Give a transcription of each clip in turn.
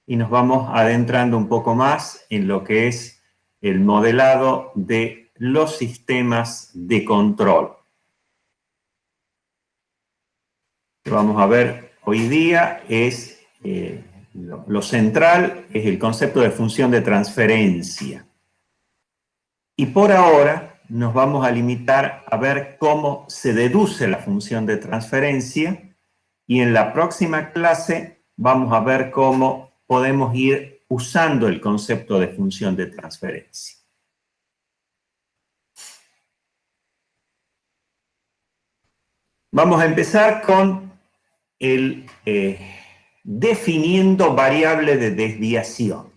y nos vamos adentrando un poco más en lo que es el modelado de los sistemas de control. Lo que vamos a ver hoy día es, lo central es el concepto de función de transferencia. Y por ahora nos vamos a limitar a ver cómo se deduce la función de transferencia, y en la próxima clase vamos a ver cómo podemos ir usando el concepto de función de transferencia. Vamos a empezar con el definiendo variable de desviación.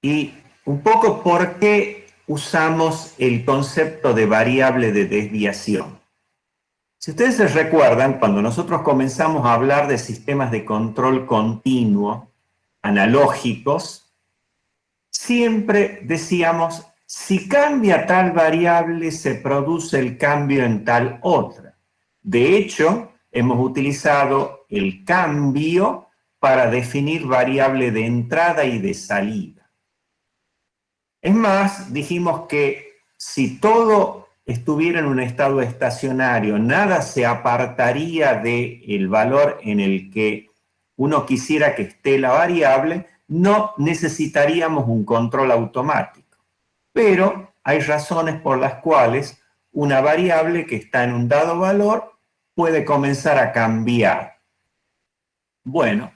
Y un poco por qué usamos el concepto de variable de desviación. Si ustedes se recuerdan, cuando nosotros comenzamos a hablar de sistemas de control continuo, analógicos, siempre decíamos, si cambia tal variable, se produce el cambio en tal otra. De hecho, hemos utilizado el cambio para definir variable de entrada y de salida. Es más, dijimos que si todo estuviera en un estado estacionario, nada se apartaría del valor en el que uno quisiera que esté la variable, no necesitaríamos un control automático. Pero hay razones por las cuales una variable que está en un dado valor puede comenzar a cambiar. Bueno,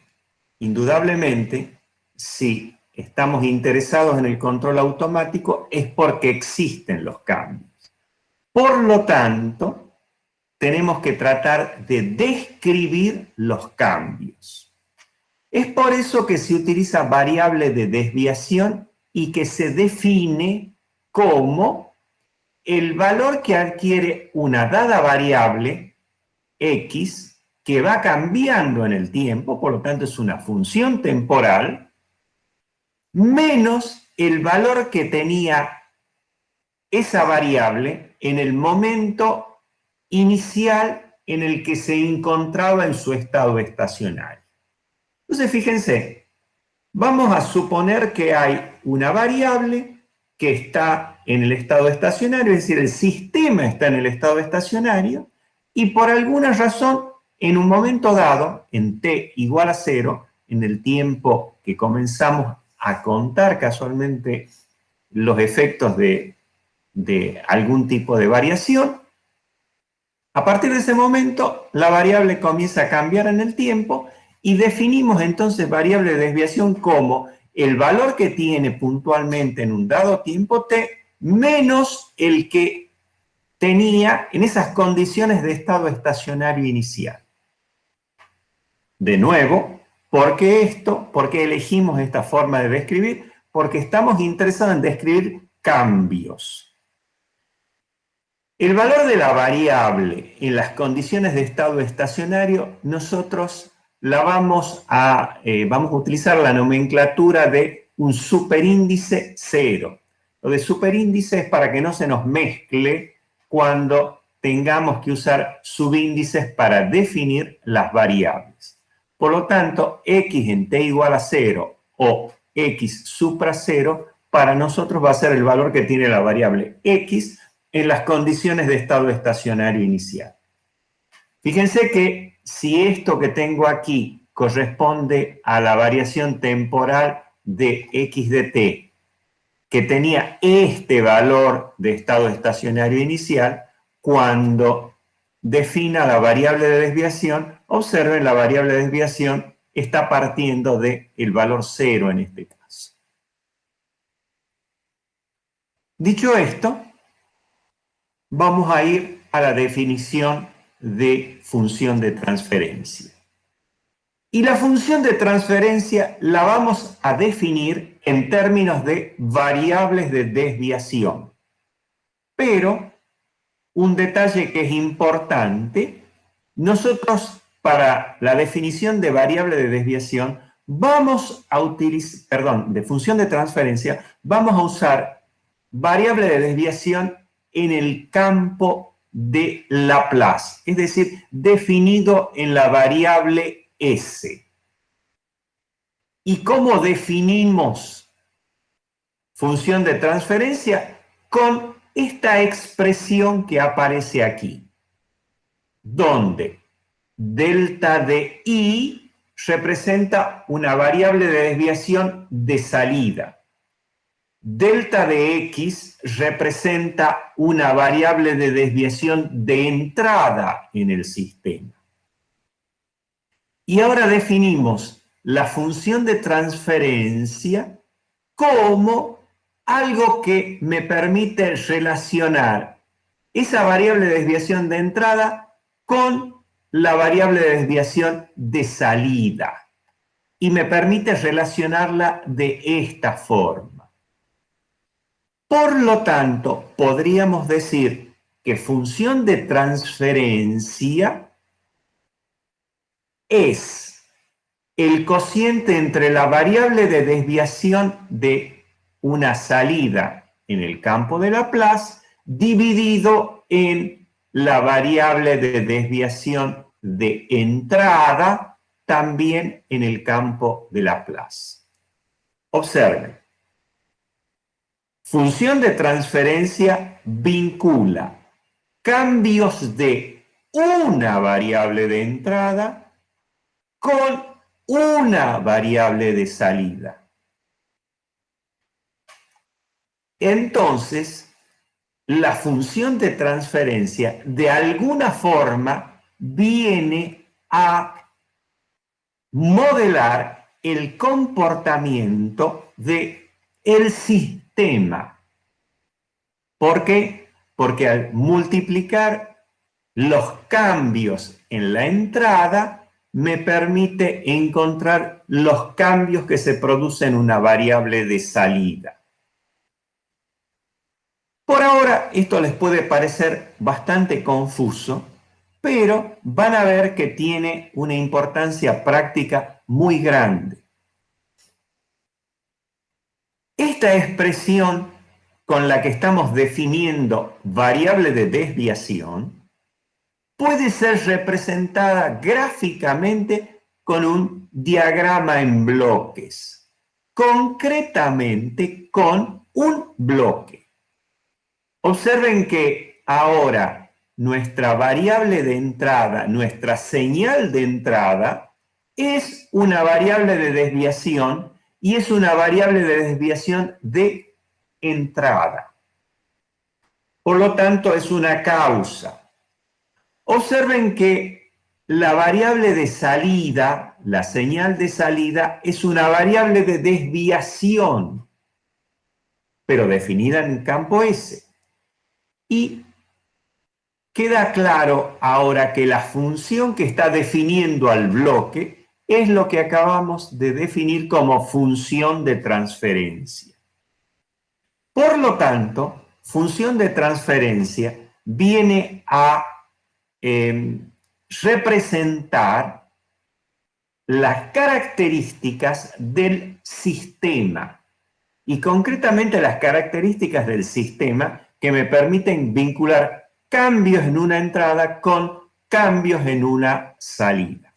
indudablemente, si estamos interesados en el control automático es porque existen los cambios. Por lo tanto, tenemos que tratar de describir los cambios. Es por eso que se utiliza variable de desviación y que se define como el valor que adquiere una dada variable, x, que va cambiando en el tiempo, por lo tanto es una función temporal, menos el valor que tenía esa variable en el momento inicial en el que se encontraba en su estado estacionario. Entonces, fíjense, vamos a suponer que hay una variable que está en el estado estacionario, es decir, el sistema está en el estado estacionario, y por alguna razón, en un momento dado, en t igual a 0, en el tiempo que comenzamos a contar casualmente los efectos de algún tipo de variación, a partir de ese momento la variable comienza a cambiar en el tiempo y definimos entonces variable de desviación como el valor que tiene puntualmente en un dado tiempo t menos el que tenía en esas condiciones de estado estacionario inicial. De nuevo, ¿por qué esto? ¿Por qué elegimos esta forma de describir? Porque estamos interesados en describir cambios. El valor de la variable en las condiciones de estado estacionario, nosotros vamos a utilizar la nomenclatura de un superíndice 0. Lo de superíndice es para que no se nos mezcle cuando tengamos que usar subíndices para definir las variables. Por lo tanto, x en t igual a 0 o x supra 0, para nosotros va a ser el valor que tiene la variable x en las condiciones de estado estacionario inicial. Fíjense que si esto que tengo aquí corresponde a la variación temporal de x de t, que tenía este valor de estado estacionario inicial, cuando defina la variable de desviación, observen, la variable de desviación está partiendo del valor 0 en este caso. Dicho esto, vamos a ir a la definición de función de transferencia. Y la función de transferencia la vamos a definir en términos de variables de desviación. Pero, un detalle que es importante, nosotros para la definición de variable de desviación vamos a utilizar, de función de transferencia, vamos a usar variable de desviación en el campo de Laplace, es decir, definido en la variable S. ¿Y cómo definimos función de transferencia? Con esta expresión que aparece aquí, donde delta de I representa una variable de desviación de salida. Delta de X representa una variable de desviación de entrada en el sistema. Y ahora definimos la función de transferencia como algo que me permite relacionar esa variable de desviación de entrada con la variable de desviación de salida. Y me permite relacionarla de esta forma. Por lo tanto, podríamos decir que función de transferencia es el cociente entre la variable de desviación de una salida en el campo de Laplace dividido en la variable de desviación de entrada también en el campo de Laplace. Observen. Función de transferencia vincula cambios de una variable de entrada con una variable de salida. Entonces, la función de transferencia de alguna forma viene a modelar el comportamiento del sistema. ¿Por qué? Porque al multiplicar los cambios en la entrada me permite encontrar los cambios que se producen en una variable de salida. Por ahora esto les puede parecer bastante confuso, pero van a ver que tiene una importancia práctica muy grande. Esta expresión con la que estamos definiendo variable de desviación puede ser representada gráficamente con un diagrama en bloques, concretamente con un bloque. Observen que ahora nuestra variable de entrada, nuestra señal de entrada, es una variable de desviación y es una variable de desviación de entrada. Por lo tanto, es una causa. Observen que la variable de salida, la señal de salida, es una variable de desviación, pero definida en campo S. Y queda claro ahora que la función que está definiendo al bloque es lo que acabamos de definir como función de transferencia. Por lo tanto, función de transferencia viene a representar las características del sistema y concretamente las características del sistema que me permiten vincular cambios en una entrada con cambios en una salida.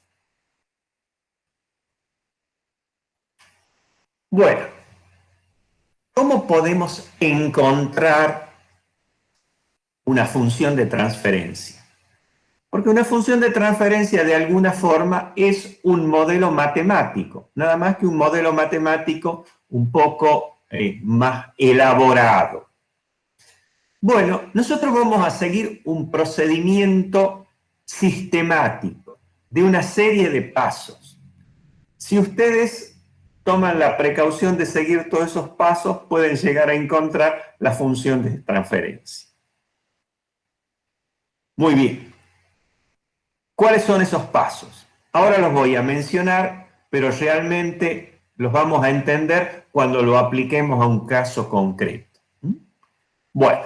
Bueno, ¿cómo podemos encontrar una función de transferencia? Porque una función de transferencia de alguna forma es un modelo matemático, nada más que un modelo matemático un poco más elaborado. Bueno, nosotros vamos a seguir un procedimiento sistemático de una serie de pasos. Si ustedes toman la precaución de seguir todos esos pasos, pueden llegar a encontrar la función de transferencia. Muy bien. ¿Cuáles son esos pasos? Ahora los voy a mencionar, pero realmente los vamos a entender cuando lo apliquemos a un caso concreto. Bueno,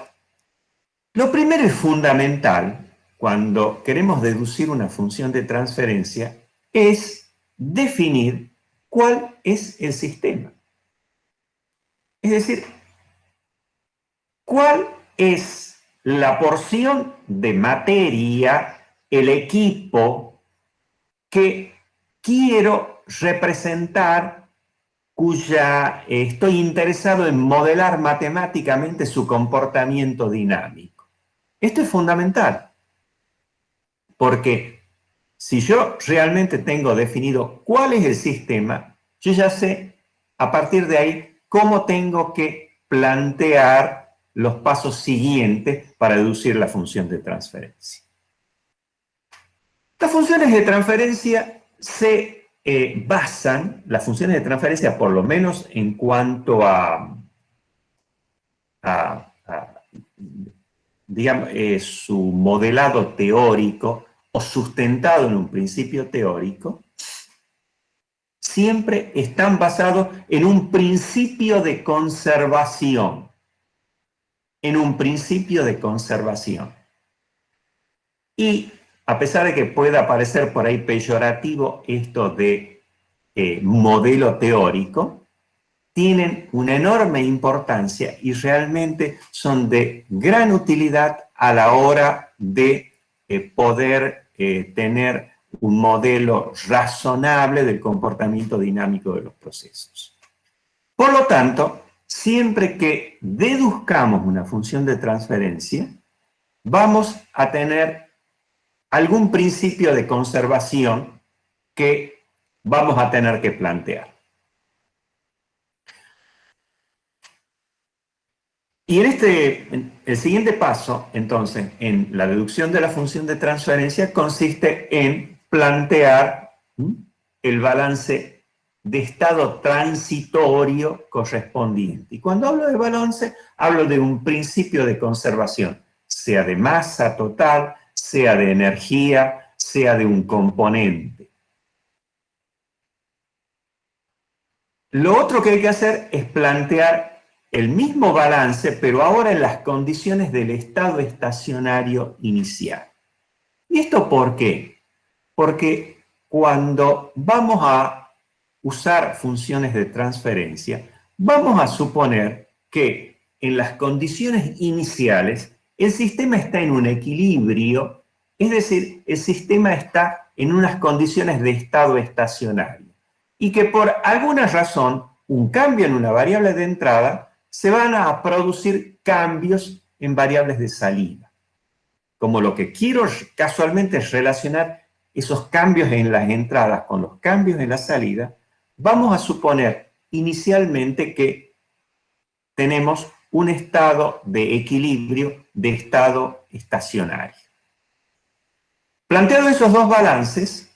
lo primero y fundamental cuando queremos deducir una función de transferencia es definir cuál es el sistema. Es decir, cuál es la porción de materia, el equipo que quiero representar, estoy interesado en modelar matemáticamente su comportamiento dinámico. Esto es fundamental, porque si yo realmente tengo definido cuál es el sistema, yo ya sé a partir de ahí cómo tengo que plantear los pasos siguientes para deducir la función de transferencia. Las funciones de transferencia se basan, las funciones de transferencia por lo menos en cuanto a digamos, su modelado teórico o sustentado en un principio teórico, siempre están basados en un principio de conservación. En un principio de conservación. Y a pesar de que pueda parecer por ahí peyorativo esto de modelo teórico, tienen una enorme importancia y realmente son de gran utilidad a la hora de poder tener un modelo razonable del comportamiento dinámico de los procesos. Por lo tanto, siempre que deduzcamos una función de transferencia, vamos a tener algún principio de conservación que vamos a tener que plantear. Y el siguiente paso, entonces, en la deducción de la función de transferencia consiste en plantear el balance de estado transitorio correspondiente. Y cuando hablo de balance, hablo de un principio de conservación, sea de masa total, sea de energía, sea de un componente. Lo otro que hay que hacer es plantear el mismo balance, pero ahora en las condiciones del estado estacionario inicial. ¿Y esto por qué? Porque cuando vamos a usar funciones de transferencia, vamos a suponer que en las condiciones iniciales el sistema está en un equilibrio, es decir, el sistema está en unas condiciones de estado estacionario y que por alguna razón, un cambio en una variable de entrada, se van a producir cambios en variables de salida. Como lo que quiero casualmente es relacionar esos cambios en las entradas con los cambios en la salida, vamos a suponer inicialmente que tenemos un estado de equilibrio, de estado estacionario. Planteados esos dos balances,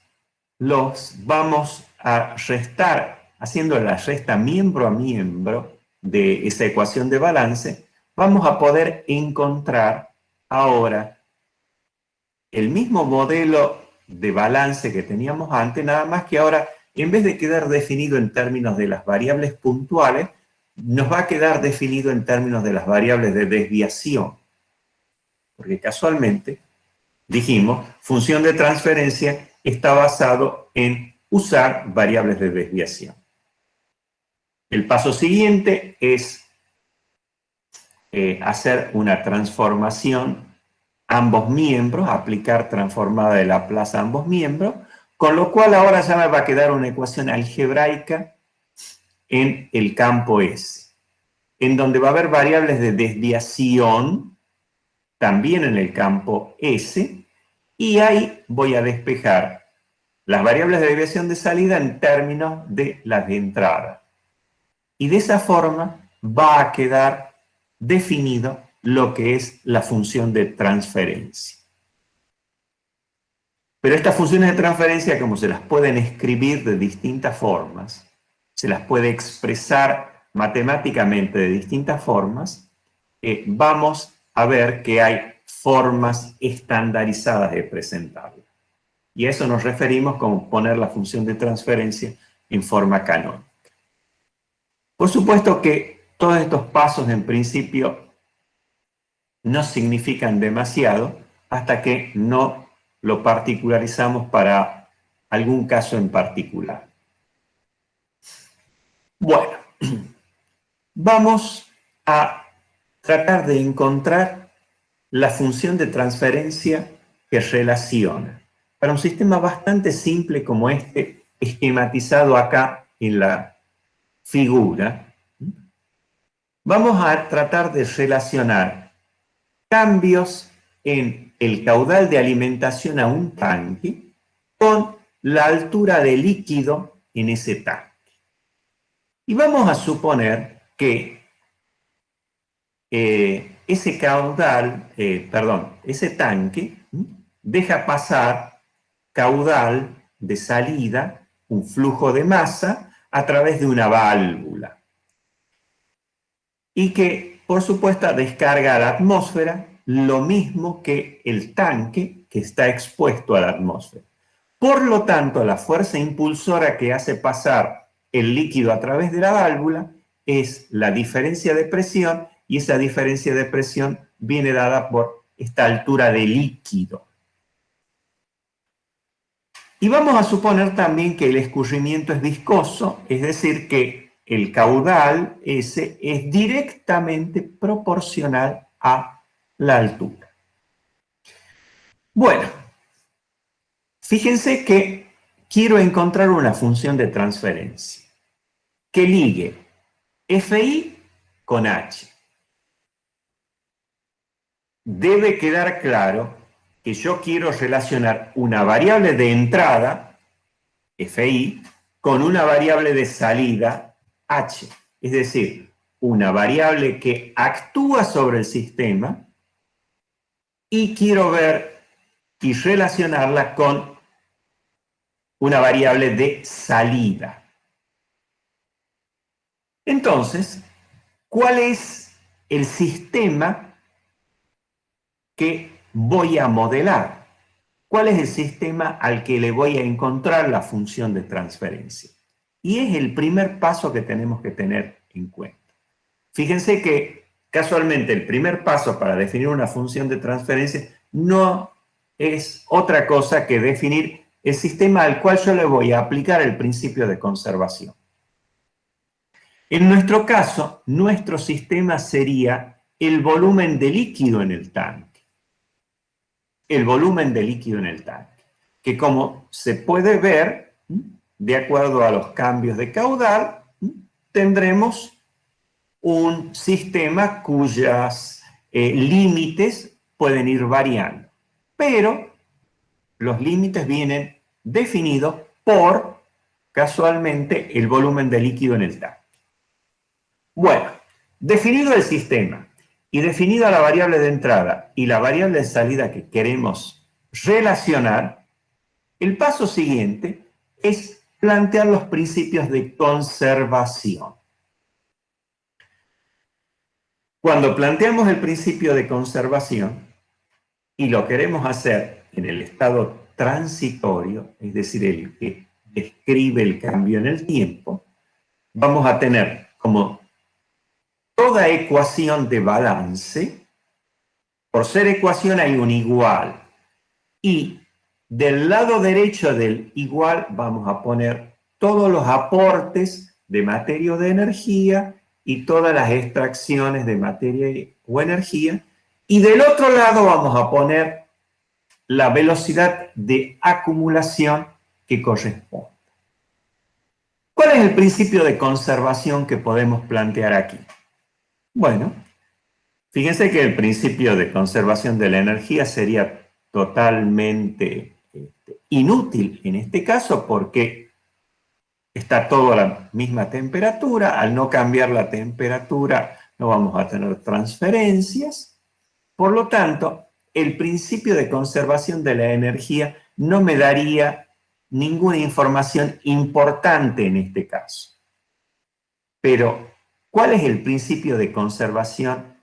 los vamos a restar, haciendo la resta miembro a miembro de esa ecuación de balance, vamos a poder encontrar ahora el mismo modelo de balance que teníamos antes, nada más que ahora, en vez de quedar definido en términos de las variables puntuales, nos va a quedar definido en términos de las variables de desviación. Porque casualmente, dijimos, función de transferencia está basado en usar variables de desviación. El paso siguiente es hacer una transformación ambos miembros, aplicar transformada de Laplace a ambos miembros, con lo cual ahora ya me va a quedar una ecuación algebraica en el campo S, en donde va a haber variables de desviación también en el campo S, y ahí voy a despejar las variables de desviación de salida en términos de las de entrada. Y de esa forma va a quedar definido lo que es la función de transferencia. Pero estas funciones de transferencia, como se las pueden escribir de distintas formas, se las puede expresar matemáticamente de distintas formas, vamos a ver que hay formas estandarizadas de presentarla. Y a eso nos referimos como poner la función de transferencia en forma canónica. Por supuesto que todos estos pasos en principio no significan demasiado hasta que no lo particularizamos para algún caso en particular. Bueno, vamos a tratar de encontrar la función de transferencia que relaciona. Para un sistema bastante simple como este, esquematizado acá en la figura, vamos a tratar de relacionar cambios en el caudal de alimentación a un tanque con la altura de líquido en ese tanque. Y vamos a suponer que ese ese tanque deja pasar caudal de salida, un flujo de masa, a través de una válvula. Y que, por supuesto, descarga a la atmósfera lo mismo que el tanque que está expuesto a la atmósfera. Por lo tanto, la fuerza impulsora que hace pasar el líquido a través de la válvula es la diferencia de presión, y esa diferencia de presión viene dada por esta altura de líquido. Y vamos a suponer también que el escurrimiento es viscoso, es decir, que el caudal ese es directamente proporcional a la altura. Bueno, fíjense que quiero encontrar una función de transferencia que ligue Fi con H. Debe quedar claro que yo quiero relacionar una variable de entrada, Fi, con una variable de salida, H. Es decir, una variable que actúa sobre el sistema y quiero ver y relacionarla con una variable de salida. Entonces, ¿cuál es el sistema que voy a modelar? ¿Cuál es el sistema al que le voy a encontrar la función de transferencia? Y es el primer paso que tenemos que tener en cuenta. Fíjense que casualmente el primer paso para definir una función de transferencia no es otra cosa que definir el sistema al cual yo le voy a aplicar el principio de conservación. En nuestro caso, nuestro sistema sería el volumen de líquido en el tanque. El volumen de líquido en el tanque, que como se puede ver, de acuerdo a los cambios de caudal, tendremos un sistema cuyos límites pueden ir variando. Pero los límites vienen definidos por, casualmente, el volumen de líquido en el tanque. Bueno, definido el sistema y definida la variable de entrada y la variable de salida que queremos relacionar, el paso siguiente es plantear los principios de conservación. Cuando planteamos el principio de conservación y lo queremos hacer en el estado transitorio, es decir, el que describe el cambio en el tiempo, vamos a tener como toda ecuación de balance, por ser ecuación hay un igual, y del lado derecho del igual vamos a poner todos los aportes de materia o de energía y todas las extracciones de materia o energía, y del otro lado vamos a poner la velocidad de acumulación que corresponde. ¿Cuál es el principio de conservación que podemos plantear aquí? Bueno, fíjense que el principio de conservación de la energía sería totalmente inútil en este caso porque está todo a la misma temperatura. Al no cambiar la temperatura no vamos a tener transferencias. Por lo tanto, el principio de conservación de la energía no me daría ninguna información importante en este caso. Pero, ¿cuál es el principio de conservación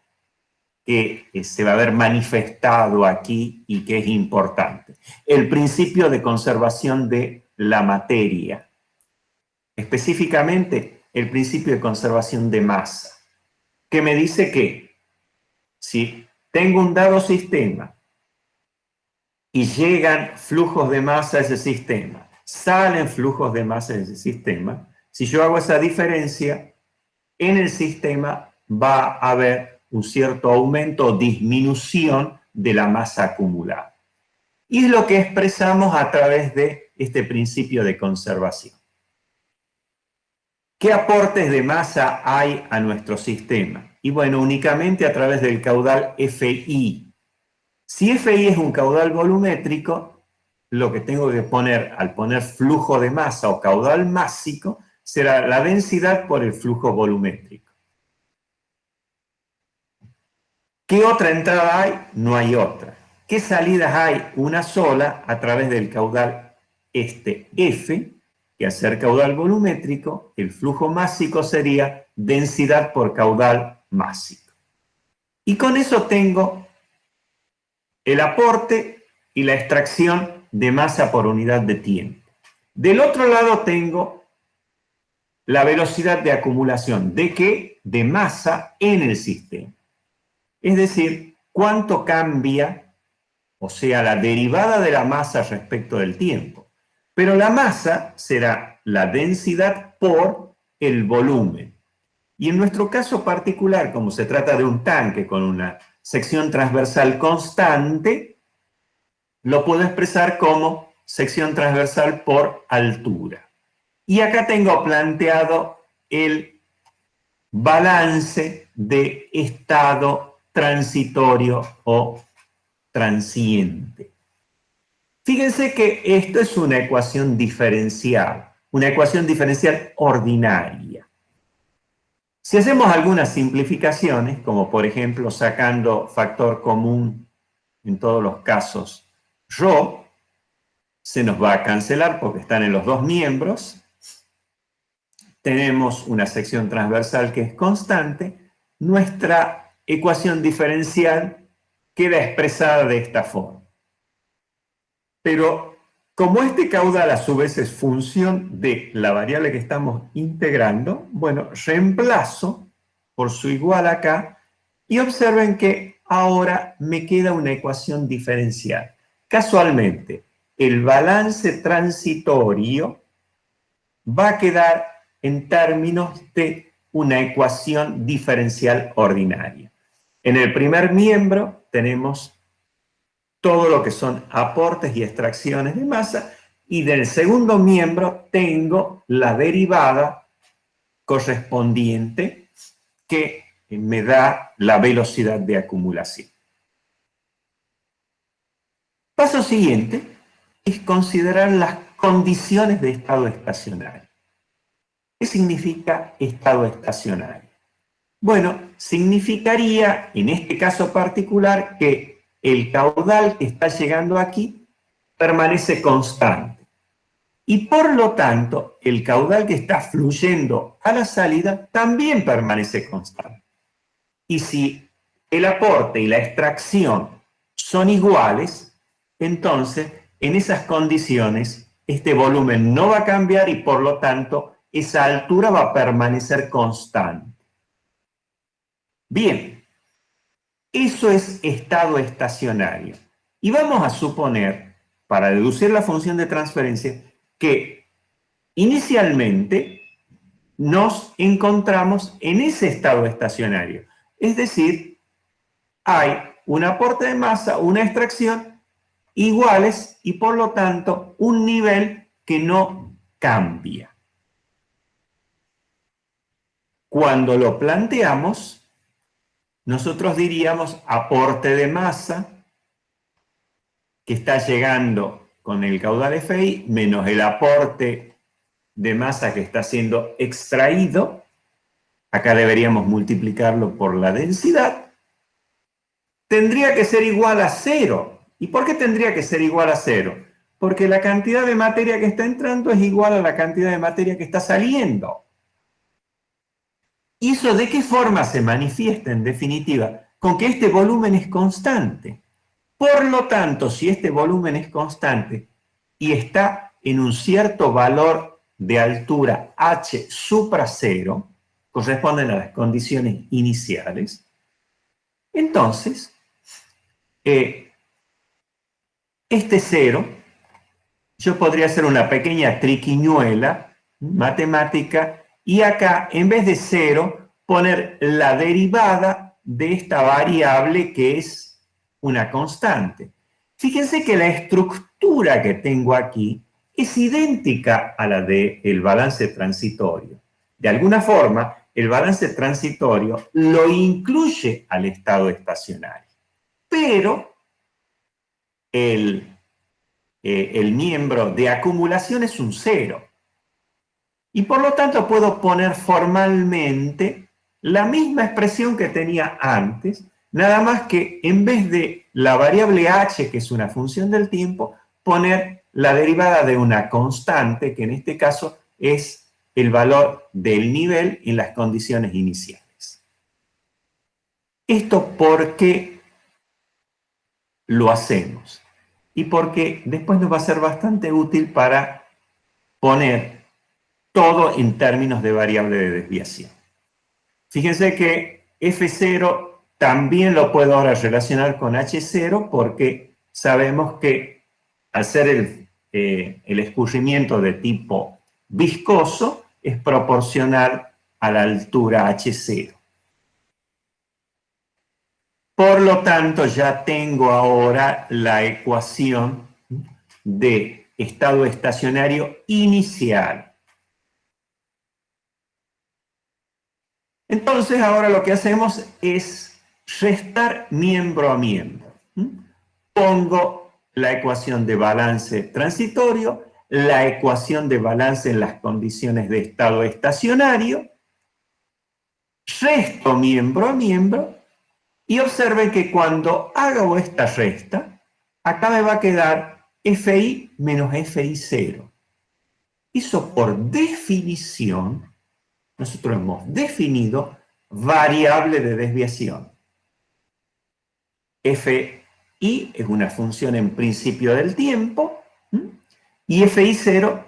que se va a ver manifestado aquí y que es importante? El principio de conservación de la materia. Específicamente, el principio de conservación de masa, que me dice que si tengo un dado sistema y llegan flujos de masa a ese sistema, salen flujos de masa de ese sistema, si yo hago esa diferencia, en el sistema va a haber un cierto aumento o disminución de la masa acumulada. Y es lo que expresamos a través de este principio de conservación. ¿Qué aportes de masa hay a nuestro sistema? Y bueno, únicamente a través del caudal FI. Si FI es un caudal volumétrico, lo que tengo que poner al poner flujo de masa o caudal másico será la densidad por el flujo volumétrico. ¿Qué otra entrada hay? No hay otra. ¿Qué salidas hay? Una sola a través del caudal F, que al ser caudal volumétrico, el flujo másico sería densidad por caudal másico. Y con eso tengo el aporte y la extracción de masa por unidad de tiempo. Del otro lado tengo la velocidad de acumulación. ¿De qué? De masa en el sistema. Es decir, cuánto cambia, o sea, la derivada de la masa respecto del tiempo. Pero la masa será la densidad por el volumen. Y en nuestro caso particular, como se trata de un tanque con una sección transversal constante, lo puedo expresar como sección transversal por altura. Y acá tengo planteado el balance de estado transitorio o transiente. Fíjense que esto es una ecuación diferencial ordinaria. Si hacemos algunas simplificaciones, como por ejemplo sacando factor común en todos los casos ρ, se nos va a cancelar porque están en los dos miembros. Tenemos una sección transversal que es constante. Nuestra ecuación diferencial queda expresada de esta forma. Pero como este caudal a su vez es función de la variable que estamos integrando, bueno, reemplazo por su igual acá y observen que ahora me queda una ecuación diferencial. Casualmente, el balance transitorio va a quedar en términos de una ecuación diferencial ordinaria. En el primer miembro tenemos todo lo que son aportes y extracciones de masa, y del segundo miembro tengo la derivada correspondiente que me da la velocidad de acumulación. Paso siguiente es considerar las condiciones de estado estacionario. ¿Qué significa estado estacionario? Bueno, significaría, en este caso particular, que el caudal que está llegando aquí permanece constante. Y por lo tanto, el caudal que está fluyendo a la salida también permanece constante. Y si el aporte y la extracción son iguales, entonces, en esas condiciones, este volumen no va a cambiar y por lo tanto, esa altura va a permanecer constante. Bien, eso es estado estacionario. Y vamos a suponer, para deducir la función de transferencia, que inicialmente nos encontramos en ese estado estacionario. Es decir, hay un aporte de masa, una extracción iguales y por lo tanto un nivel que no cambia. Cuando lo planteamos, nosotros diríamos aporte de masa que está llegando con el caudal FI menos el aporte de masa que está siendo extraído. Acá deberíamos multiplicarlo por la densidad. Tendría que ser igual a 0. ¿Y por qué tendría que ser igual a 0? Porque la cantidad de materia que está entrando es igual a la cantidad de materia que está saliendo. ¿Y eso de qué forma se manifiesta en definitiva? Con que este volumen es constante. Por lo tanto, si este volumen es constante y está en un cierto valor de altura h supra 0, corresponden a las condiciones iniciales, entonces, este 0, yo podría hacer una pequeña triquiñuela matemática y acá, en vez de 0, poner la derivada de esta variable que es una constante. Fíjense que la estructura que tengo aquí es idéntica a la del balance transitorio. De alguna forma, el balance transitorio lo incluye al estado estacionario, pero el miembro de acumulación es un 0. Y por lo tanto puedo poner formalmente la misma expresión que tenía antes, nada más que en vez de la variable h, que es una función del tiempo, poner la derivada de una constante, que en este caso es el valor del nivel en las condiciones iniciales. ¿Esto por qué lo hacemos? Y porque después nos va a ser bastante útil para poner todo en términos de variable de desviación. Fíjense que F0 también lo puedo ahora relacionar con H0 porque sabemos que al ser el escurrimiento de tipo viscoso es proporcional a la altura H0. Por lo tanto, ya tengo ahora la ecuación de estado estacionario inicial. Entonces, ahora lo que hacemos es restar miembro a miembro. Pongo la ecuación de balance transitorio, la ecuación de balance en las condiciones de estado estacionario, resto miembro a miembro y observen que cuando hago esta resta, acá me va a quedar FI menos FI0. Eso por definición, nosotros hemos definido variable de desviación. Fi es una función en principio del tiempo y Fi0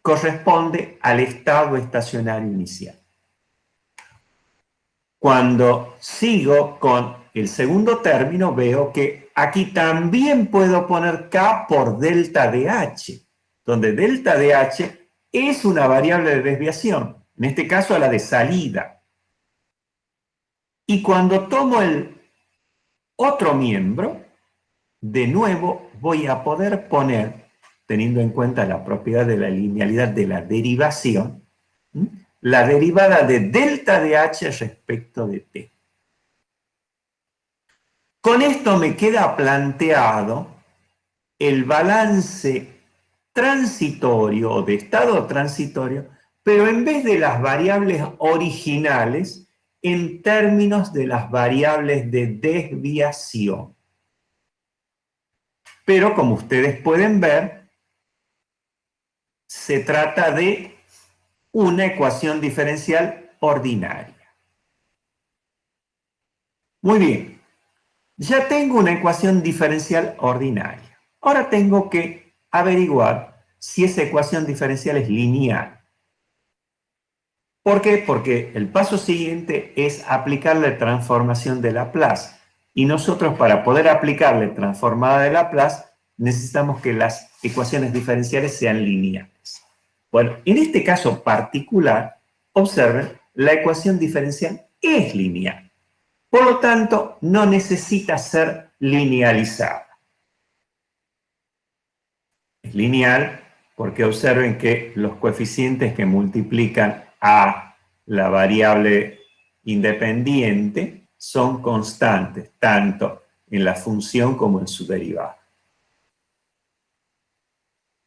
corresponde al estado estacionario inicial. Cuando sigo con el segundo término, veo que aquí también puedo poner K por delta de H, donde delta de H es una variable de desviación, en este caso la de salida. Y cuando tomo el otro miembro, de nuevo voy a poder poner, teniendo en cuenta la propiedad de la linealidad de la derivación, la derivada de delta de H respecto de T. Con esto me queda planteado el balance transitorio o de estado transitorio, pero en vez de las variables originales, en términos de las variables de desviación. Pero como ustedes pueden ver, se trata de una ecuación diferencial ordinaria. Muy bien, ya tengo una ecuación diferencial ordinaria. Ahora tengo que averiguar si esa ecuación diferencial es lineal. ¿Por qué? Porque el paso siguiente es aplicarle transformación de Laplace. Y nosotros para poder aplicarle transformada de Laplace necesitamos que las ecuaciones diferenciales sean lineales. Bueno, en este caso particular, observen, la ecuación diferencial es lineal. Por lo tanto, no necesita ser linealizada. Es lineal porque observen que los coeficientes que multiplican a la variable independiente son constantes, tanto en la función como en su derivada.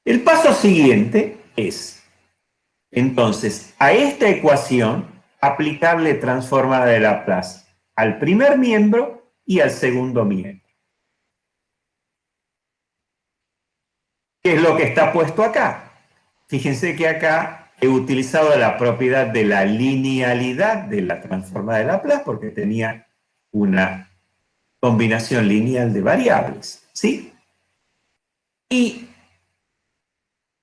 El paso siguiente es, entonces, a esta ecuación aplicarle transformada de Laplace al primer miembro y al segundo miembro. ¿Qué es lo que está puesto acá? Fíjense que acá he utilizado la propiedad de la linealidad de la transformada de Laplace porque tenía una combinación lineal de variables, ¿sí? Y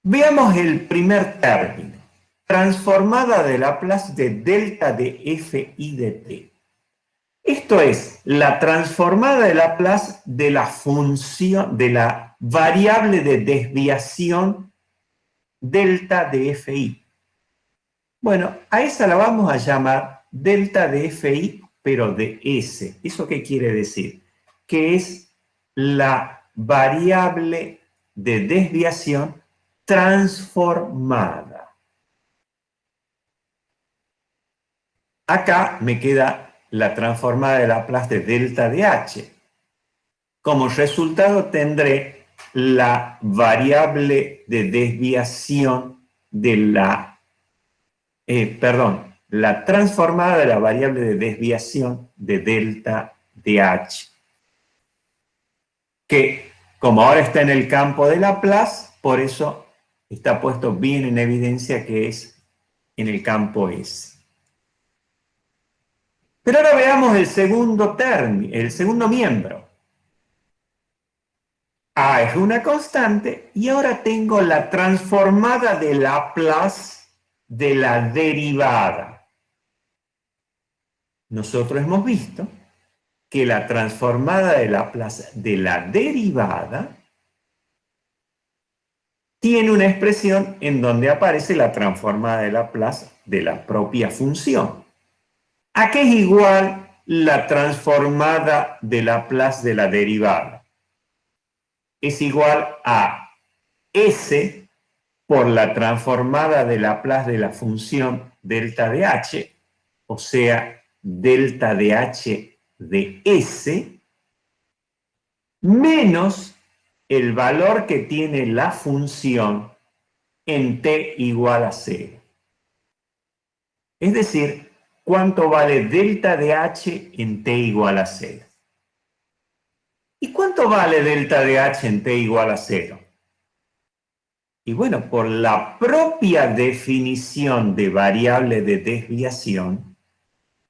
veamos el primer término, transformada de Laplace de delta de fi de t. Esto es la transformada de Laplace de la función, de la variable de desviación delta de fi. Bueno, a esa la vamos a llamar delta de fi, pero de s. ¿Eso qué quiere decir? Que es la variable de desviación transformada. Acá me queda la transformada de Laplace de delta de h. Como resultado tendré la variable de desviación de la transformada de la variable de desviación de delta de h, que como ahora está en el campo de Laplace, por eso está puesto bien en evidencia que es en el campo S. Pero ahora veamos el segundo miembro. A es una constante y ahora tengo la transformada de Laplace de la derivada. Nosotros hemos visto que la transformada de Laplace de la derivada tiene una expresión en donde aparece la transformada de Laplace de la propia función. ¿A qué es igual la transformada de Laplace de la derivada? Es igual a S por la transformada de Laplace de la función delta de h, o sea, delta de h de S, menos el valor que tiene la función en t igual a 0. Es decir, ¿cuánto vale delta de h en t igual a 0? ¿Y cuánto vale delta de h en t igual a 0? Y bueno, por la propia definición de variable de desviación,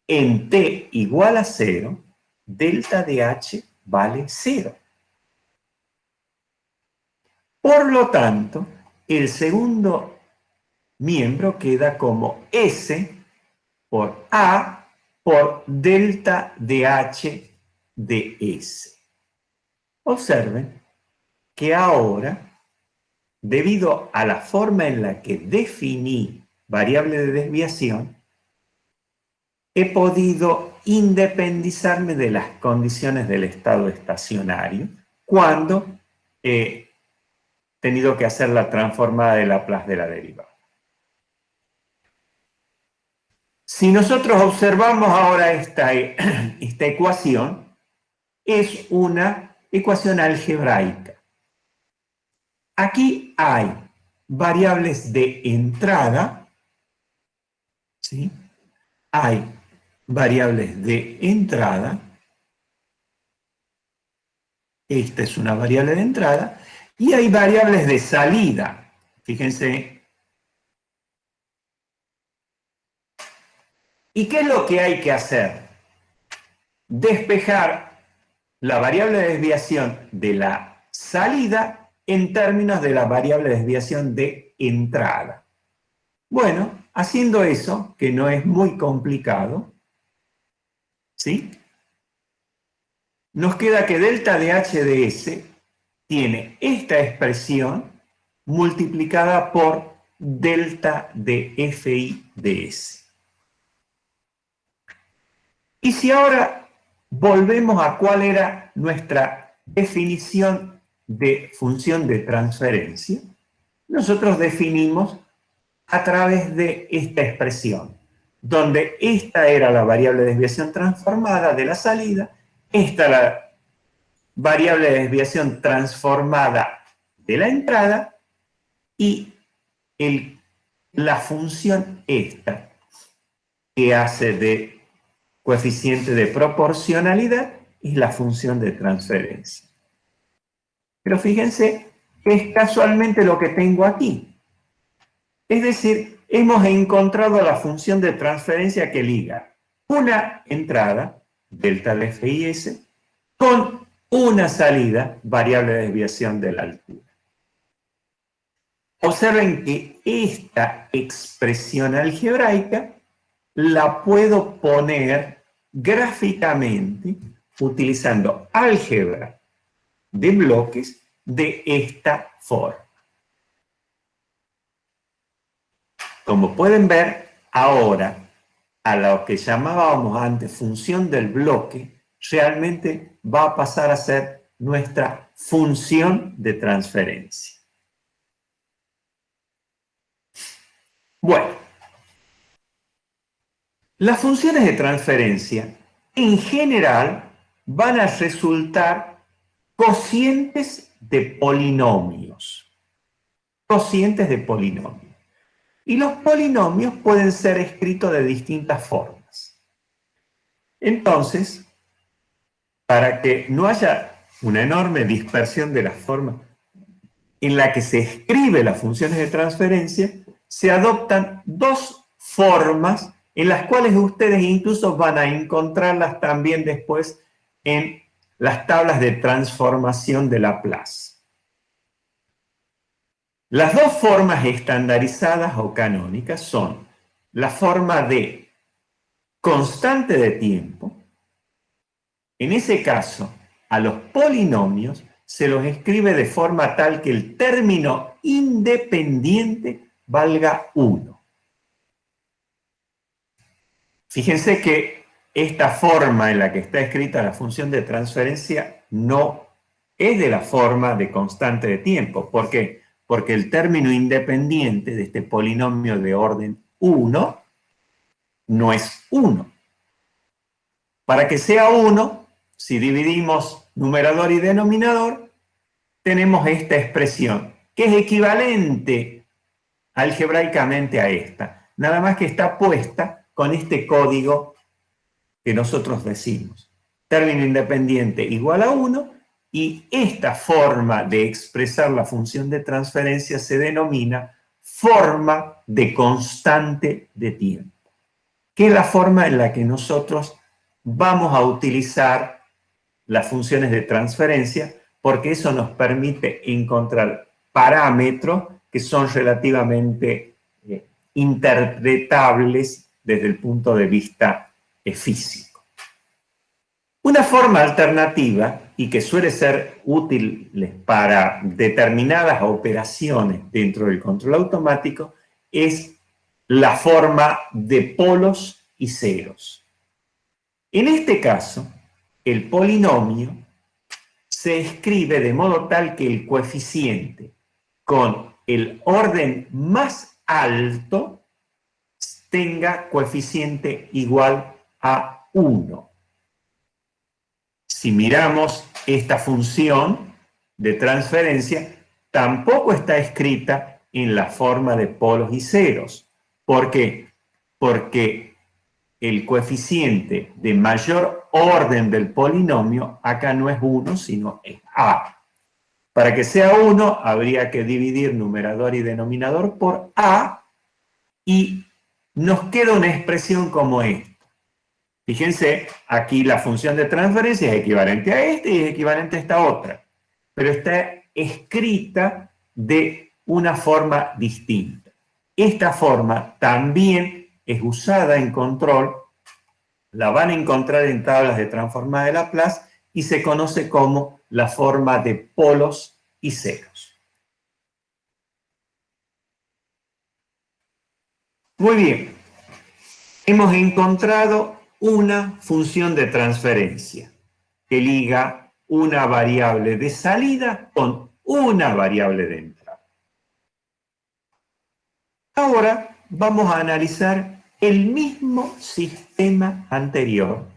en t igual a 0, delta de h vale 0. Por lo tanto, el segundo miembro queda como S por A por delta de h de S. Observen que ahora, debido a la forma en la que definí variable de desviación, he podido independizarme de las condiciones del estado estacionario cuando he tenido que hacer la transformada de Laplace de la derivada. Si nosotros observamos ahora esta ecuación, es una ecuación algebraica. Aquí hay variables de entrada, ¿sí? Hay variables de entrada, esta es una variable de entrada, y hay variables de salida. Fíjense. ¿Y qué es lo que hay que hacer? Despejar la variable de desviación de la salida en términos de la variable de desviación de entrada. Bueno, haciendo eso, que no es muy complicado, ¿sí? Nos queda que delta de h de s tiene esta expresión multiplicada por delta de fi de s. Y si ahora volvemos a cuál era nuestra definición de función de transferencia, nosotros definimos a través de esta expresión, donde esta era la variable de desviación transformada de la salida, esta la variable de desviación transformada de la entrada y la función esta, que hace de coeficiente de proporcionalidad, es la función de transferencia. Pero fíjense que es casualmente lo que tengo aquí. Es decir, hemos encontrado la función de transferencia que liga una entrada, delta de f y s, con una salida, variable de desviación de la altura. Observen que esta expresión algebraica la puedo poner gráficamente utilizando álgebra de bloques de esta forma. Como pueden ver, ahora a lo que llamábamos antes función del bloque, realmente va a pasar a ser nuestra función de transferencia. Bueno, las funciones de transferencia en general van a resultar cocientes de polinomios. Cocientes de polinomios. Y los polinomios pueden ser escritos de distintas formas. Entonces, para que no haya una enorme dispersión de la forma en la que se escribe las funciones de transferencia, se adoptan dos formas en las cuales ustedes incluso van a encontrarlas también después en las tablas de transformación de Laplace. Las dos formas estandarizadas o canónicas son la forma de constante de tiempo. En ese caso, a los polinomios se los escribe de forma tal que el término independiente valga 1. Fíjense que esta forma en la que está escrita la función de transferencia no es de la forma de constante de tiempo. ¿Por qué? Porque el término independiente de este polinomio de orden 1 no es 1. Para que sea 1, si dividimos numerador y denominador, tenemos esta expresión, que es equivalente algebraicamente a esta, nada más que está puesta con este código que nosotros decimos. Término independiente igual a 1, y esta forma de expresar la función de transferencia se denomina forma de constante de tiempo, que es la forma en la que nosotros vamos a utilizar las funciones de transferencia, porque eso nos permite encontrar parámetros que son relativamente interpretables desde el punto de vista físico. Una forma alternativa, y que suele ser útil para determinadas operaciones dentro del control automático, es la forma de polos y ceros. En este caso, el polinomio se escribe de modo tal que el coeficiente con el orden más alto tenga coeficiente igual a 1. Si miramos esta función de transferencia, tampoco está escrita en la forma de polos y ceros. ¿Por qué? Porque el coeficiente de mayor orden del polinomio acá no es 1, sino es a. Para que sea 1, habría que dividir numerador y denominador por a, y nos queda una expresión como esta. Fíjense, aquí la función de transferencia es equivalente a esta y es equivalente a esta otra, pero está escrita de una forma distinta. Esta forma también es usada en control, la van a encontrar en tablas de transformada de Laplace y se conoce como la forma de polos y ceros. Muy bien, hemos encontrado una función de transferencia que liga una variable de salida con una variable de entrada. Ahora vamos a analizar el mismo sistema anterior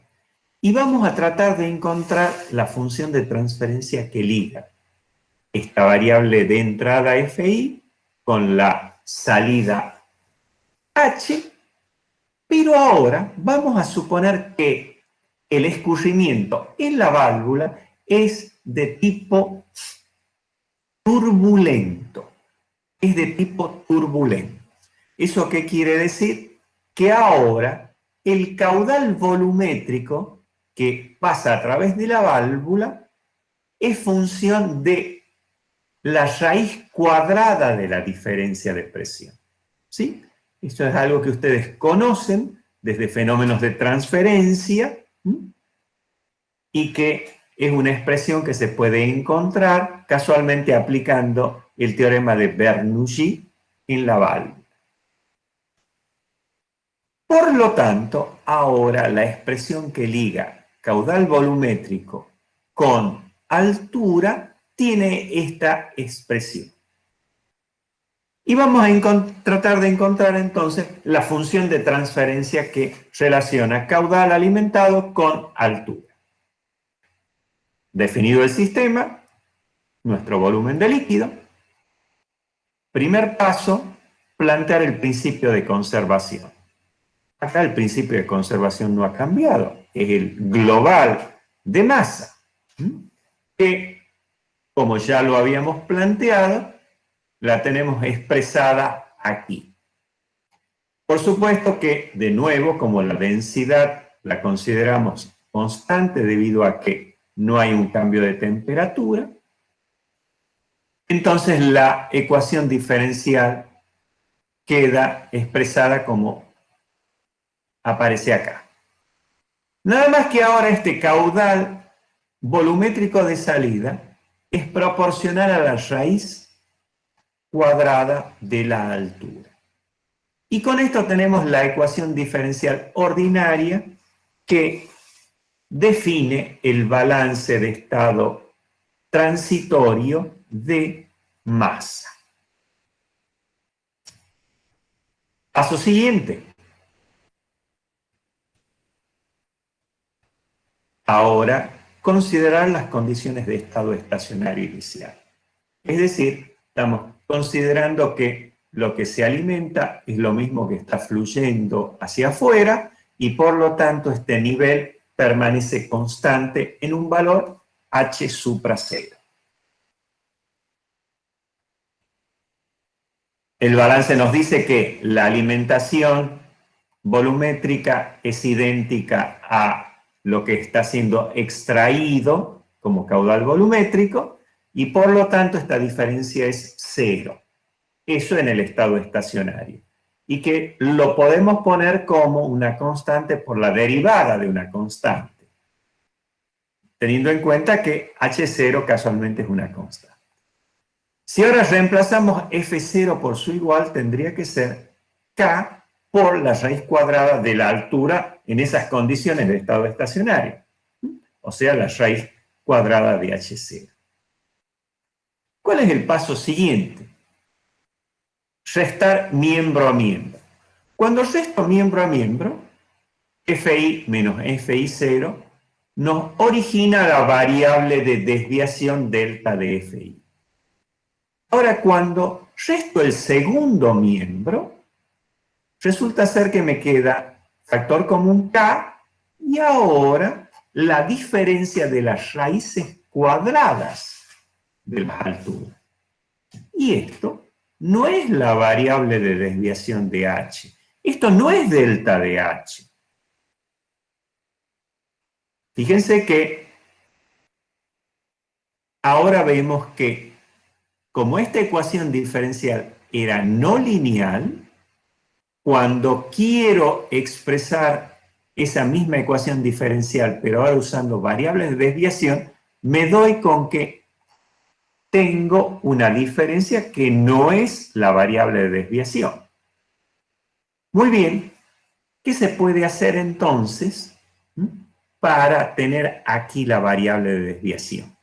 y vamos a tratar de encontrar la función de transferencia que liga esta variable de entrada fi con la salida h, pero ahora vamos a suponer que el escurrimiento en la válvula es de tipo turbulento. Es de tipo turbulento. ¿Eso qué quiere decir? Que ahora el caudal volumétrico que pasa a través de la válvula es función de la raíz cuadrada de la diferencia de presión. ¿Sí? Esto es algo que ustedes conocen desde fenómenos de transferencia, ¿sí? Y que es una expresión que se puede encontrar casualmente aplicando el teorema de Bernoulli en la válvula. Por lo tanto, ahora la expresión que liga caudal volumétrico con altura tiene esta expresión. Y vamos a tratar de encontrar entonces la función de transferencia que relaciona caudal alimentado con altura. Definido el sistema, nuestro volumen de líquido. Primer paso, plantear el principio de conservación. Acá el principio de conservación no ha cambiado, es el global de masa, que, como ya lo habíamos planteado, la tenemos expresada aquí. Por supuesto que, de nuevo, como la densidad la consideramos constante debido a que no hay un cambio de temperatura, entonces la ecuación diferencial queda expresada como aparece acá. Nada más que ahora este caudal volumétrico de salida es proporcional a la raíz cuadrada de la altura. Y con esto tenemos la ecuación diferencial ordinaria que define el balance de estado transitorio de masa. Paso siguiente. Ahora, considerar las condiciones de estado estacionario inicial. Es decir, estamos considerando que lo que se alimenta es lo mismo que está fluyendo hacia afuera y por lo tanto este nivel permanece constante en un valor H supra 0. El balance nos dice que la alimentación volumétrica es idéntica a lo que está siendo extraído como caudal volumétrico y por lo tanto esta diferencia es 0. Eso en el estado estacionario. Y que lo podemos poner como una constante por la derivada de una constante, teniendo en cuenta que H0 casualmente es una constante. Si ahora reemplazamos F0 por su igual, tendría que ser K por la raíz cuadrada de la altura en esas condiciones de estado estacionario. O sea, la raíz cuadrada de H0. ¿Cuál es el paso siguiente? Restar miembro a miembro. Cuando resto miembro a miembro, FI menos FI0 nos origina la variable de desviación delta de FI. Ahora, cuando resto el segundo miembro, resulta ser que me queda factor común K y ahora la diferencia de las raíces cuadradas de las alturas. Y esto no es la variable de desviación de H. Esto no es delta de H. Fíjense que ahora vemos que como esta ecuación diferencial era no lineal, cuando quiero expresar esa misma ecuación diferencial, pero ahora usando variables de desviación, me doy con que tengo una diferencia que no es la variable de desviación. Muy bien, ¿qué se puede hacer entonces para tener aquí la variable de desviación?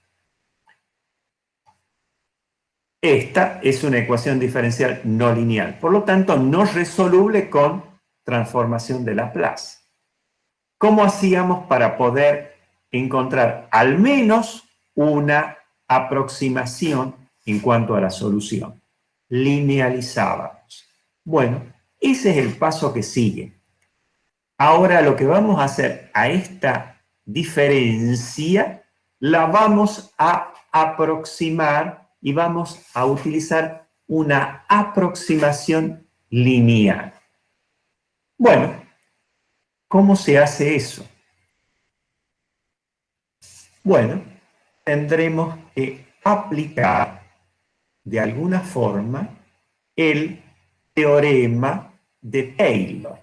Esta es una ecuación diferencial no lineal, por lo tanto no resoluble con transformación de Laplace. ¿Cómo hacíamos para poder encontrar al menos una aproximación en cuanto a la solución? Linealizábamos. Bueno, ese es el paso que sigue. Ahora lo que vamos a hacer a esta diferencia la vamos a aproximar y vamos a utilizar una aproximación lineal. Bueno, ¿cómo se hace eso? Bueno, tendremos que aplicar de alguna forma el teorema de Taylor.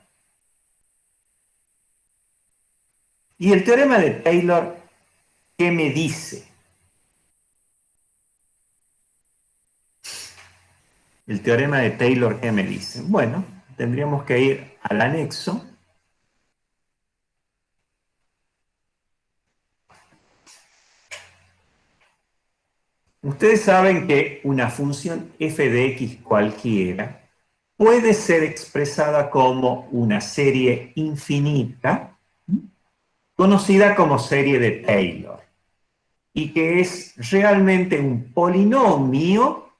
Y el teorema de Taylor, ¿qué me dice? El teorema de Taylor, ¿qué me dice? Bueno, tendríamos que ir al anexo. Ustedes saben que una función f de x cualquiera puede ser expresada como una serie infinita, conocida como serie de Taylor, y que es realmente un polinomio,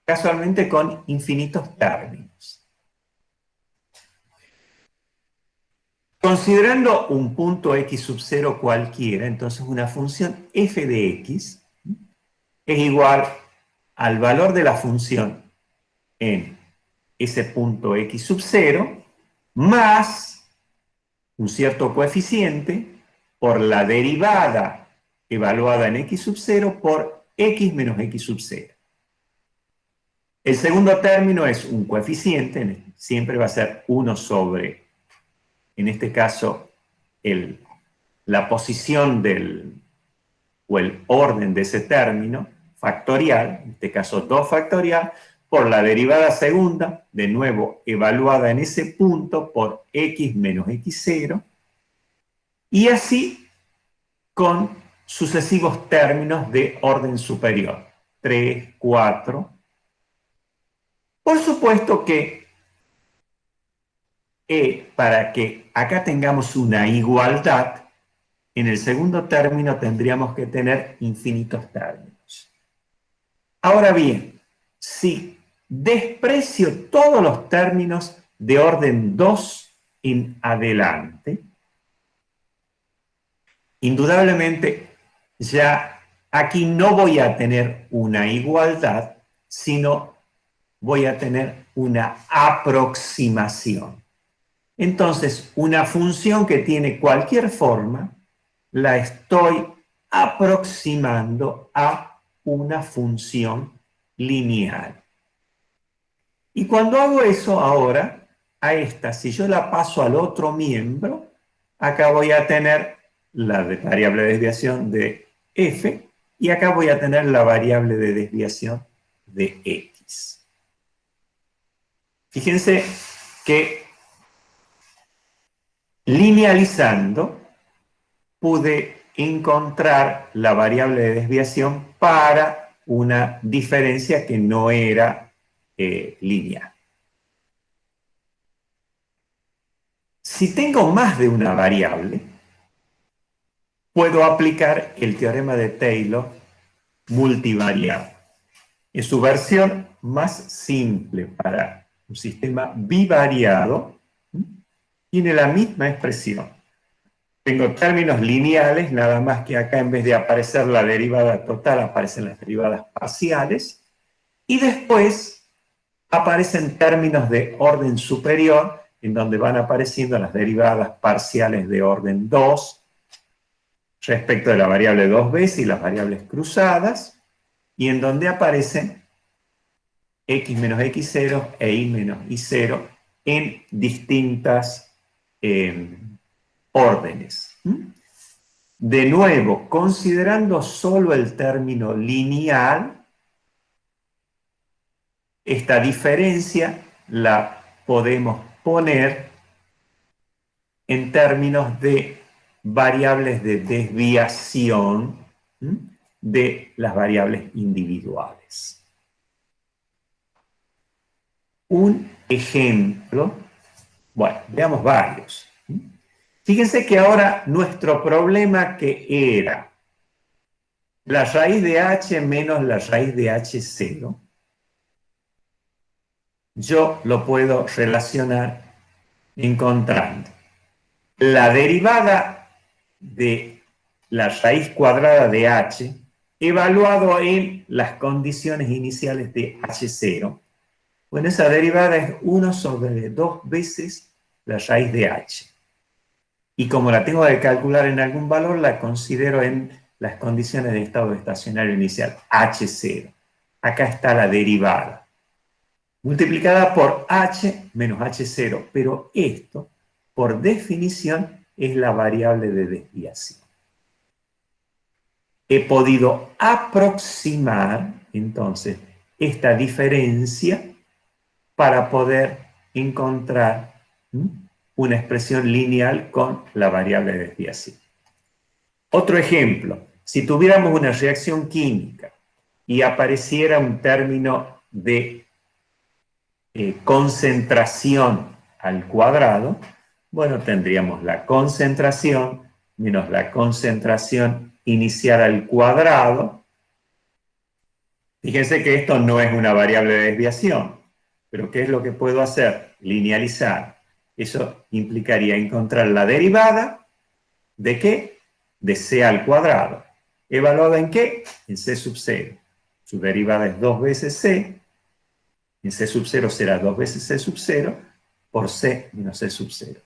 casualmente con infinitos términos. Considerando un punto x sub 0 cualquiera, entonces una función f de x es igual al valor de la función en ese punto x sub 0 más un cierto coeficiente por la derivada evaluada en x sub 0 por x menos x sub 0. El segundo término es un coeficiente, siempre va a ser 1 sobre, en este caso, la posición o el orden de ese término, factorial, en este caso 2 factorial, por la derivada segunda, de nuevo evaluada en ese punto por x menos x0, y así con sucesivos términos de orden superior, 3, 4. Por supuesto que para que acá tengamos una igualdad, en el segundo término tendríamos que tener infinitos términos. Ahora bien, si desprecio todos los términos de orden 2 en adelante, indudablemente ya aquí no voy a tener una igualdad, sino voy a tener una aproximación. Entonces, una función que tiene cualquier forma, la estoy aproximando a una función lineal. Y cuando hago eso ahora, a esta, si yo la paso al otro miembro, acá voy a tener la variable de desviación de f y acá voy a tener la variable de desviación de x. Fíjense que linealizando pude encontrar la variable de desviación para una diferencia que no era lineal. Si tengo más de una variable, puedo aplicar el teorema de Taylor multivariable. En su versión más simple para un sistema bivariado, tiene la misma expresión. Tengo términos lineales, nada más que acá en vez de aparecer la derivada total, aparecen las derivadas parciales, y después aparecen términos de orden superior, en donde van apareciendo las derivadas parciales de orden 2, respecto de la variable 2b y las variables cruzadas, y en donde aparecen x menos x0 e y menos y0 en distintas órdenes. De nuevo, considerando solo el término lineal, esta diferencia la podemos poner en términos de variables de desviación de las variables individuales. Un ejemplo, bueno, veamos varios. Fíjense que ahora nuestro problema que era la raíz de h menos la raíz de h0, yo lo puedo relacionar encontrando la derivada de la raíz cuadrada de h evaluado en las condiciones iniciales de h0. Bueno, esa derivada es 1 sobre 2 veces la raíz de h. Y como la tengo que calcular en algún valor, la considero en las condiciones de estado estacionario inicial, h0. Acá está la derivada, multiplicada por h menos h0, pero esto, por definición, es la variable de desviación. He podido aproximar, entonces, esta diferencia para poder encontrar una expresión lineal con la variable de desviación. Otro ejemplo, si tuviéramos una reacción química y apareciera un término de concentración al cuadrado, bueno, tendríamos la concentración menos la concentración inicial al cuadrado. Fíjense que esto no es una variable de desviación, pero ¿qué es lo que puedo hacer? Linealizar. Eso implicaría encontrar la derivada ¿de qué? De c al cuadrado. ¿Evaluada en qué? En c sub 0. Su derivada es 2 veces c. En c sub 0 será 2 veces c sub 0 por c menos c sub 0.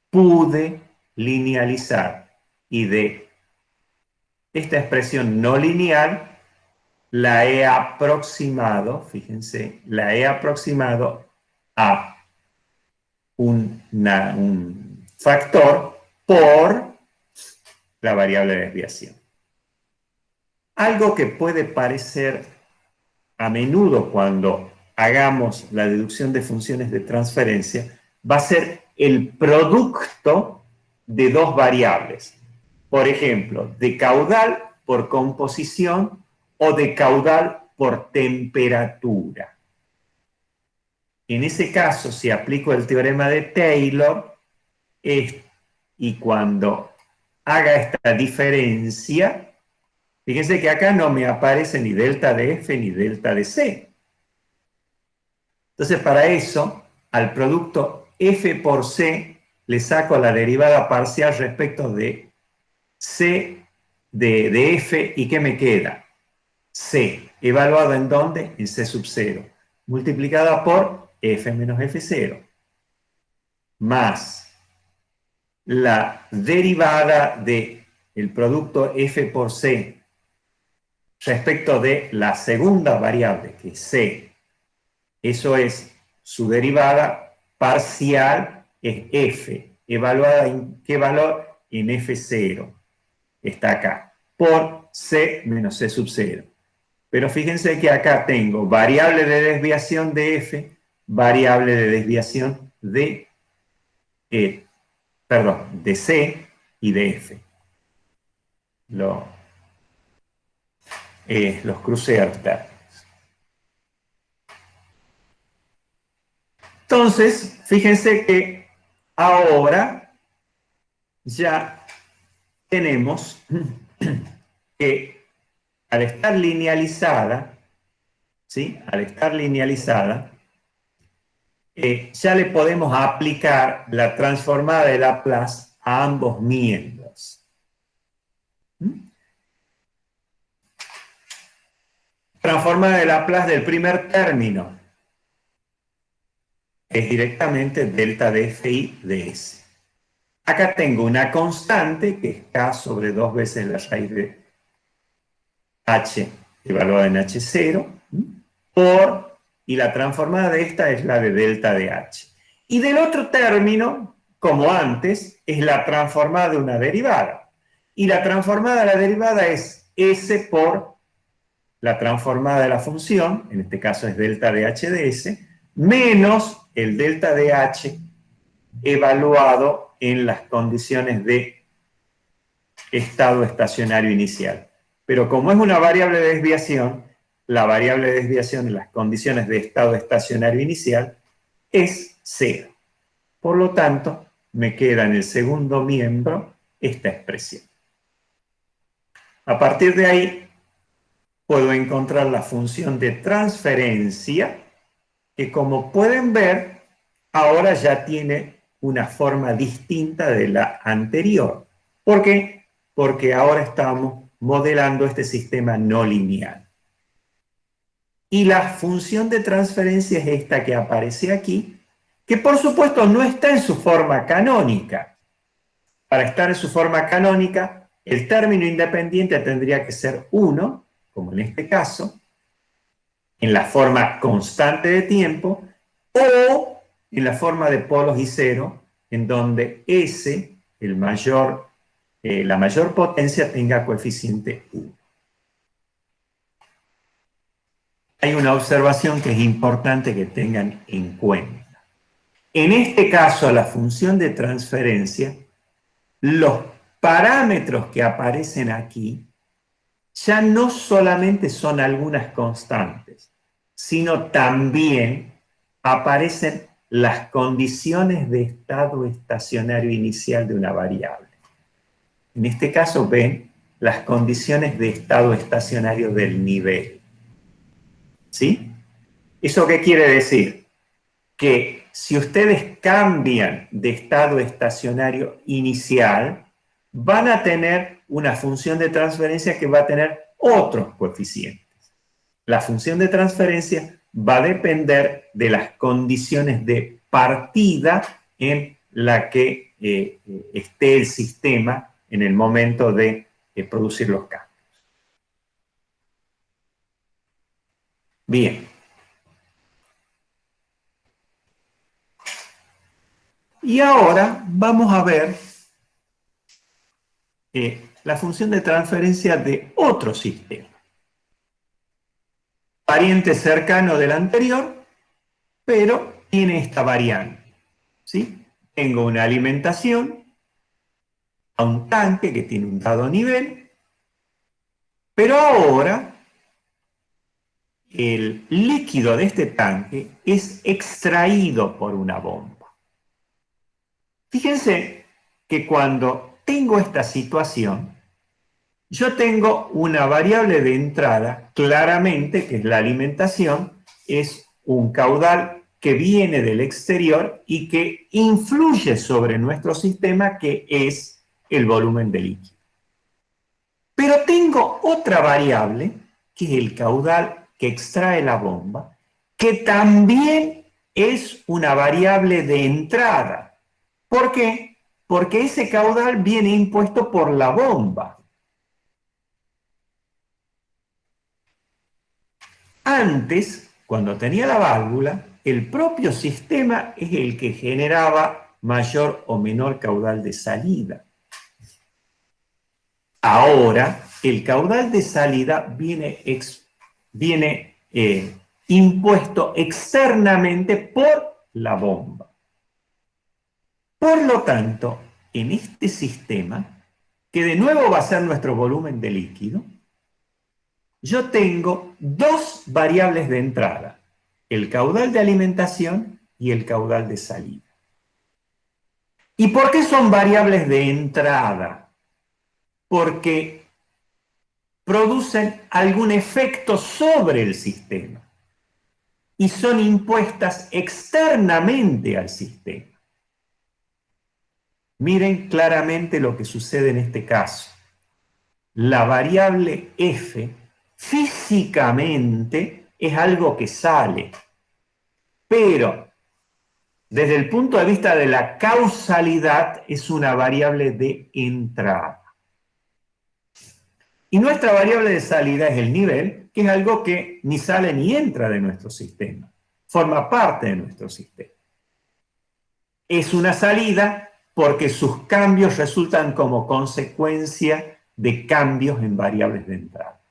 Pude linealizar y de esta expresión no lineal la he aproximado, fíjense, la he aproximado a un factor por la variable de desviación. Algo que puede parecer a menudo cuando hagamos la deducción de funciones de transferencia va a ser el producto de dos variables. Por ejemplo, de caudal por composición o de caudal por temperatura. En ese caso, si aplico el teorema de Taylor, y cuando haga esta diferencia, fíjense que acá no me aparece ni delta de F ni delta de C. Entonces, para eso, al producto F por C le saco la derivada parcial respecto de C de F, ¿y qué me queda? C, evaluado en ¿dónde? En C sub 0, multiplicada por F menos F0, más la derivada del producto F por C respecto de la segunda variable, que es C. Eso es su derivada parcial, es F, evaluada en ¿qué valor? En F0, está acá, por C menos C sub 0. Pero fíjense que acá tengo variable de desviación de F, variable de desviación de, de C y de F. Los crucé arbitrarios. Entonces, fíjense que ahora ya tenemos que al estar linealizada, ¿sí? Al estar linealizada, ya le podemos aplicar la transformada de Laplace a ambos miembros. Transformada de Laplace del primer término es directamente delta de Fi de S. Acá tengo una constante que es K sobre 2 veces la raíz de H evaluada en H0 por, y la transformada de esta es la de delta de H. Y del otro término, como antes, es la transformada de una derivada. Y la transformada de la derivada es S por la transformada de la función, en este caso es delta de H de S, menos el delta de H evaluado en las condiciones de estado estacionario inicial. Pero como es una variable de desviación, la variable de desviación en las condiciones de estado estacionario inicial es 0. Por lo tanto, me queda en el segundo miembro esta expresión. A partir de ahí, puedo encontrar la función de transferencia, que como pueden ver, ahora ya tiene una forma distinta de la anterior. ¿Por qué? Porque ahora estamos modelando este sistema no lineal. Y la función de transferencia es esta que aparece aquí, que por supuesto no está en su forma canónica. Para estar en su forma canónica, el término independiente tendría que ser 1, como en este caso, en la forma constante de tiempo, o en la forma de polos y cero, en donde S, la mayor potencia, tenga coeficiente 1. Hay una observación que es importante que tengan en cuenta. En este caso, la función de transferencia, los parámetros que aparecen aquí ya no solamente son algunas constantes, sino también aparecen las condiciones de estado estacionario inicial de una variable. En este caso ven las condiciones de estado estacionario del nivel. ¿Sí? ¿Eso qué quiere decir? Que si ustedes cambian de estado estacionario inicial, van a tener una función de transferencia que va a tener otros coeficientes. La función de transferencia va a depender de las condiciones de partida en la que esté el sistema en el momento de producir los cambios. Bien. Y ahora vamos a ver la función de transferencia de otro sistema. Pariente cercano del anterior, pero tiene esta variante. ¿Sí? Tengo una alimentación a un tanque que tiene un dado nivel, pero ahora el líquido de este tanque es extraído por una bomba. Fíjense que cuando tengo esta situación, yo tengo una variable de entrada, claramente, que es la alimentación, es un caudal que viene del exterior y que influye sobre nuestro sistema, que es el volumen de líquido. Pero tengo otra variable, que es el caudal que extrae la bomba, que también es una variable de entrada. ¿Por qué? Porque ese caudal viene impuesto por la bomba. Antes, cuando tenía la válvula, el propio sistema es el que generaba mayor o menor caudal de salida. Ahora, el caudal de salida viene impuesto externamente por la bomba. Por lo tanto, en este sistema, que de nuevo va a ser nuestro volumen de líquido, yo tengo dos variables de entrada, el caudal de alimentación y el caudal de salida. ¿Y por qué son variables de entrada? Porque producen algún efecto sobre el sistema y son impuestas externamente al sistema. Miren claramente lo que sucede en este caso. La variable f físicamente es algo que sale, pero desde el punto de vista de la causalidad es una variable de entrada. Y nuestra variable de salida es el nivel, que es algo que ni sale ni entra de nuestro sistema, forma parte de nuestro sistema. Es una salida porque sus cambios resultan como consecuencia de cambios en variables de entrada.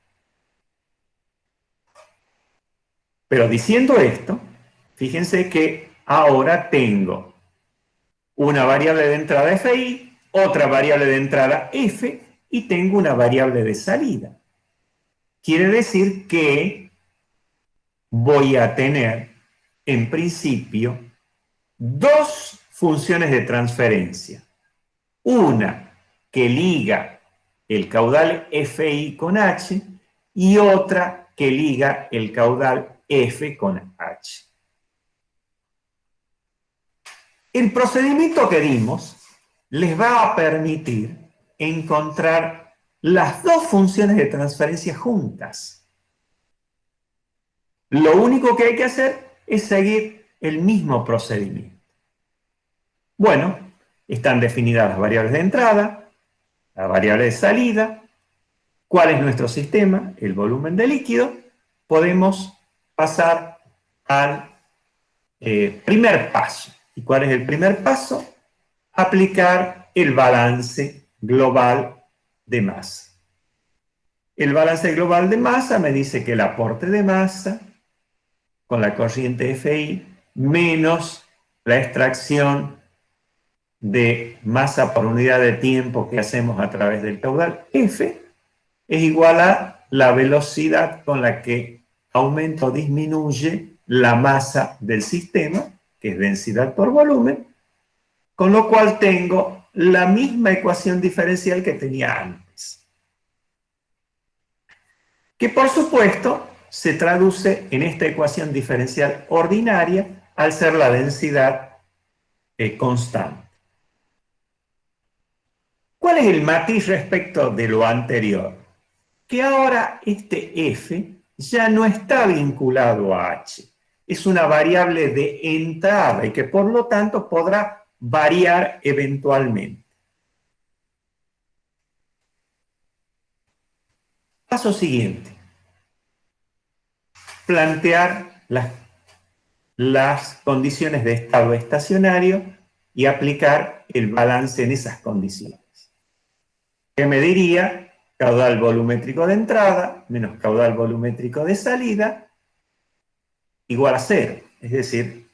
Pero diciendo esto, fíjense que ahora tengo una variable de entrada FI, otra variable de entrada F y tengo una variable de salida. Quiere decir que voy a tener, en principio, dos funciones de transferencia. Una que liga el caudal FI con H y otra que liga el caudal F con H. El procedimiento que dimos les va a permitir encontrar las dos funciones de transferencia juntas. Lo único que hay que hacer es seguir el mismo procedimiento. Bueno, están definidas las variables de entrada, la variable de salida, cuál es nuestro sistema, el volumen de líquido. Podemos pasar al primer paso. ¿Y cuál es el primer paso? Aplicar el balance global de masa. El balance global de masa me dice que el aporte de masa con la corriente FI menos la extracción de masa por unidad de tiempo que hacemos a través del caudal F es igual a la velocidad con la que aumenta o disminuye la masa del sistema, que es densidad por volumen, con lo cual tengo la misma ecuación diferencial que tenía antes, que por supuesto se traduce en esta ecuación diferencial ordinaria al ser la densidad constante. ¿Cuál es el matiz respecto de lo anterior? Que ahora este f ya no está vinculado a h, es una variable de entrada y que por lo tanto podrá variar eventualmente. Paso siguiente, plantear las condiciones de estado estacionario y aplicar el balance en esas condiciones. ¿Qué me diría? Caudal volumétrico de entrada menos caudal volumétrico de salida igual a 0. Es decir,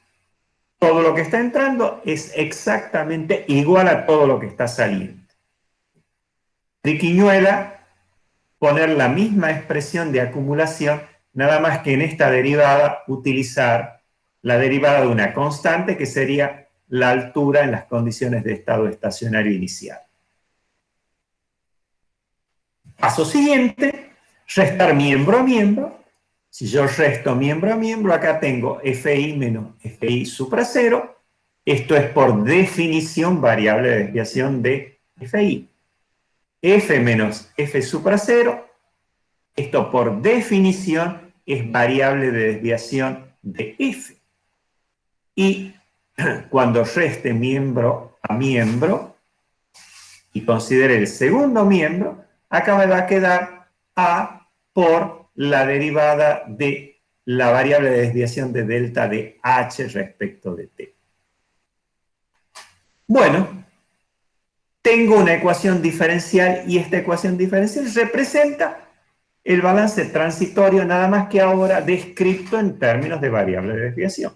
todo lo que está entrando es exactamente igual a todo lo que está saliendo. Triquiñuela, poner la misma expresión de acumulación, nada más que en esta derivada utilizar la derivada de una constante que sería la altura en las condiciones de estado estacionario inicial. Paso siguiente, restar miembro a miembro. Si yo resto miembro a miembro, acá tengo FI menos FI supra 0. Esto es por definición variable de desviación de FI. F menos F supra 0. Esto por definición es variable de desviación de F. Y cuando reste miembro a miembro y considere el segundo miembro, acá me va a quedar A por la derivada de la variable de desviación de delta de H respecto de T. Bueno, tengo una ecuación diferencial y esta ecuación diferencial representa el balance transitorio, nada más que ahora descrito en términos de variable de desviación.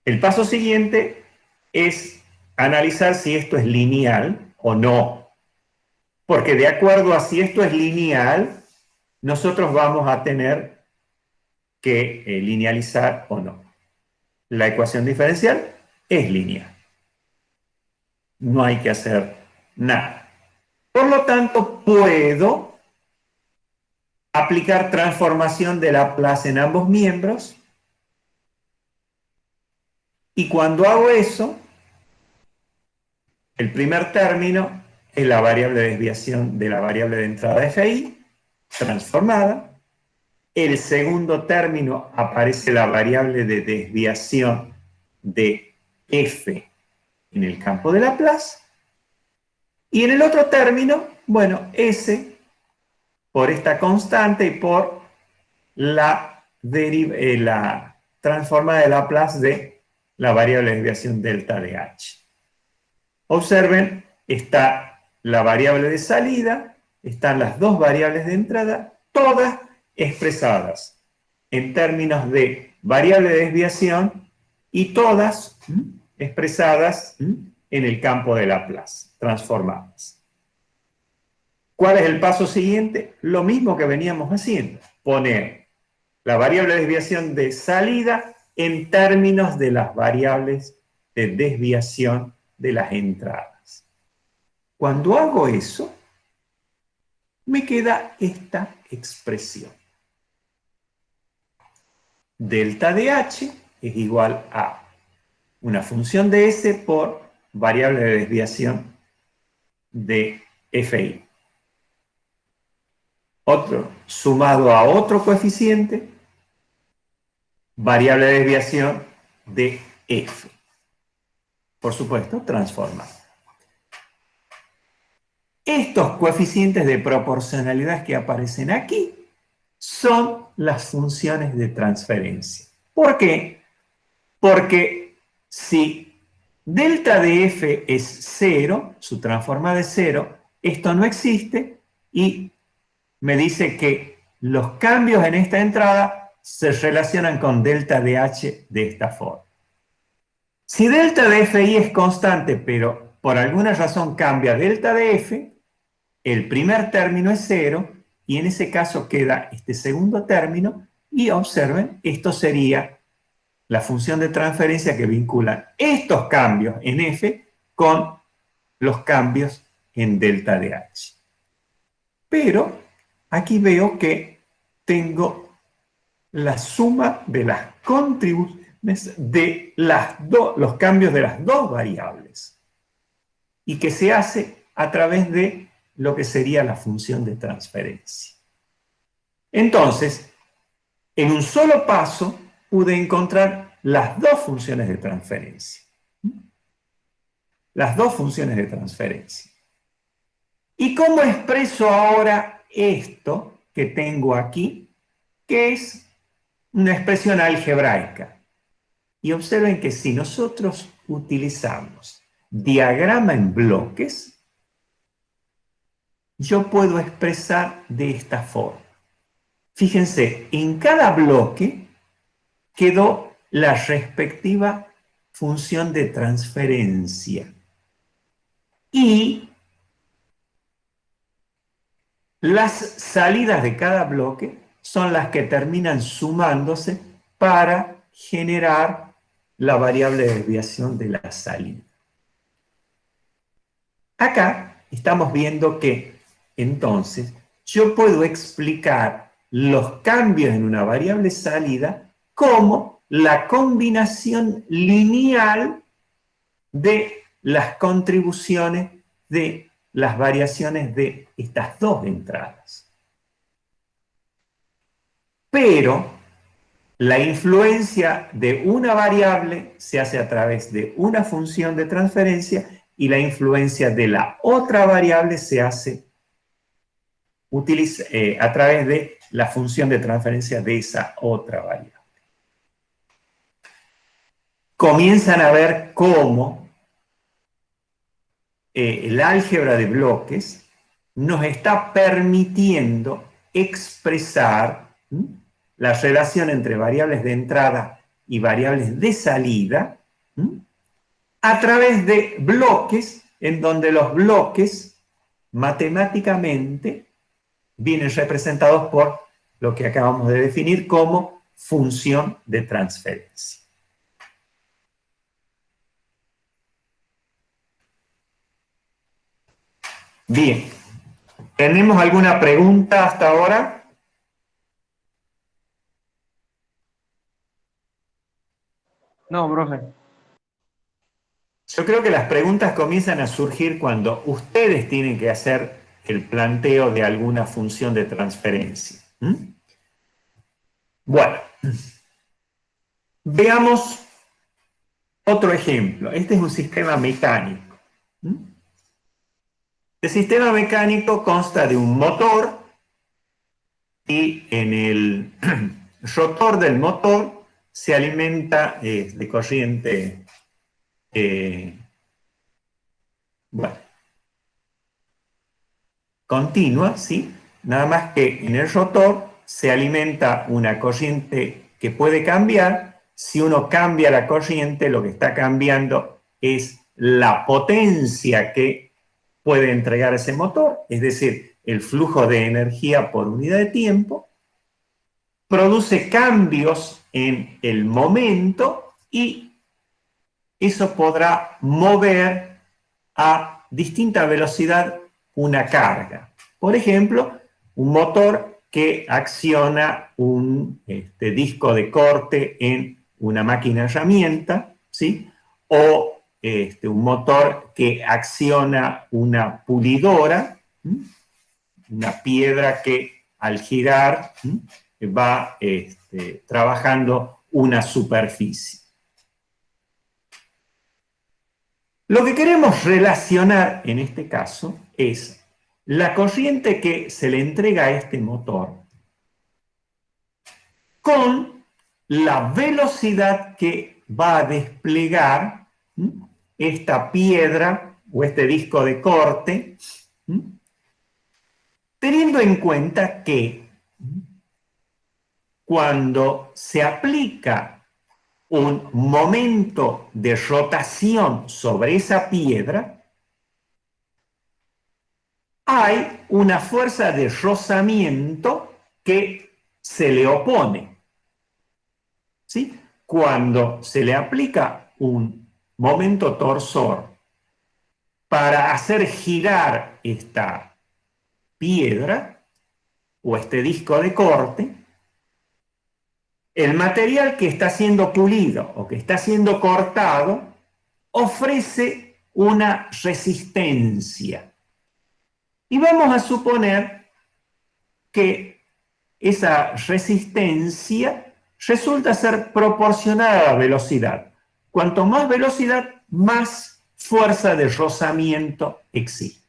El paso siguiente es analizar si esto es lineal o no. Porque de acuerdo a si esto es lineal, nosotros vamos a tener que linealizar o no. La ecuación diferencial es lineal. No hay que hacer nada. Por lo tanto, puedo aplicar transformación de Laplace en ambos miembros. Y cuando hago eso, el primer término es la variable de desviación de la variable de entrada de FI, transformada. El segundo término aparece la variable de desviación de F en el campo de Laplace. Y en el otro término, bueno, S por esta constante y por la transformada de Laplace de la variable de desviación delta de H. Observen, está la variable de salida, están las dos variables de entrada, todas expresadas en términos de variable de desviación y todas expresadas en el campo de Laplace, transformadas. ¿Cuál es el paso siguiente? Lo mismo que veníamos haciendo, poner la variable de desviación de salida en términos de las variables de desviación de las entradas. Cuando hago eso, me queda esta expresión. Delta de H es igual a una función de S por variable de desviación de FI. Otro sumado a otro coeficiente, variable de desviación de F. Por supuesto, transformado. Estos coeficientes de proporcionalidad que aparecen aquí son las funciones de transferencia. ¿Por qué? Porque si delta de f es 0, su transformada es 0, esto no existe y me dice que los cambios en esta entrada se relacionan con delta de h de esta forma. Si delta de fi es constante, pero por alguna razón cambia delta de f, el primer término es 0 y en ese caso queda este segundo término y observen, esto sería la función de transferencia que vincula estos cambios en f con los cambios en delta de h. Pero aquí veo que tengo la suma de las contribuciones de los cambios de las dos variables y que se hace a través de lo que sería la función de transferencia. Entonces, en un solo paso pude encontrar las dos funciones de transferencia. Las dos funciones de transferencia. ¿Y cómo expreso ahora esto que tengo aquí, que es una expresión algebraica? Y observen que si nosotros utilizamos diagrama en bloques, yo puedo expresar de esta forma. Fíjense, en cada bloque quedó la respectiva función de transferencia. Y las salidas de cada bloque son las que terminan sumándose para generar la variable de desviación de la salida. Acá estamos viendo que, entonces, yo puedo explicar los cambios en una variable salida como la combinación lineal de las contribuciones de las variaciones de estas dos entradas. Pero la influencia de una variable se hace a través de una función de transferencia y la influencia de la otra variable se hace a través de la función de transferencia de esa otra variable. Comienzan a ver cómo el álgebra de bloques nos está permitiendo expresar la relación entre variables de entrada y variables de salida a través de bloques en donde los bloques matemáticamente vienen representados por lo que acabamos de definir como función de transferencia. Bien, ¿tenemos alguna pregunta hasta ahora? No, profe. Yo creo que las preguntas comienzan a surgir cuando ustedes tienen que hacer el planteo de alguna función de transferencia. Bueno, veamos otro ejemplo. Este es un sistema mecánico. El sistema mecánico consta de un motor y en el rotor del motor se alimenta de corriente, bueno, continua, ¿sí? Nada más que en el rotor se alimenta una corriente que puede cambiar. Si uno cambia la corriente, lo que está cambiando es la potencia que puede entregar ese motor, es decir, el flujo de energía por unidad de tiempo, produce cambios en el momento y eso podrá mover a distinta velocidad una carga. Por ejemplo, un motor que acciona un disco de corte en una máquina herramienta, ¿sí? O un motor que acciona una pulidora, una piedra que al girar va trabajando una superficie. Lo que queremos relacionar en este caso es la corriente que se le entrega a este motor con la velocidad que va a desplegar esta piedra o este disco de corte, teniendo en cuenta que cuando se aplica un momento de rotación sobre esa piedra, hay una fuerza de rozamiento que se le opone. ¿Sí? Cuando se le aplica un momento torsor para hacer girar esta piedra o este disco de corte, el material que está siendo pulido o que está siendo cortado ofrece una resistencia. Y vamos a suponer que esa resistencia resulta ser proporcional a la velocidad. Cuanto más velocidad, más fuerza de rozamiento existe.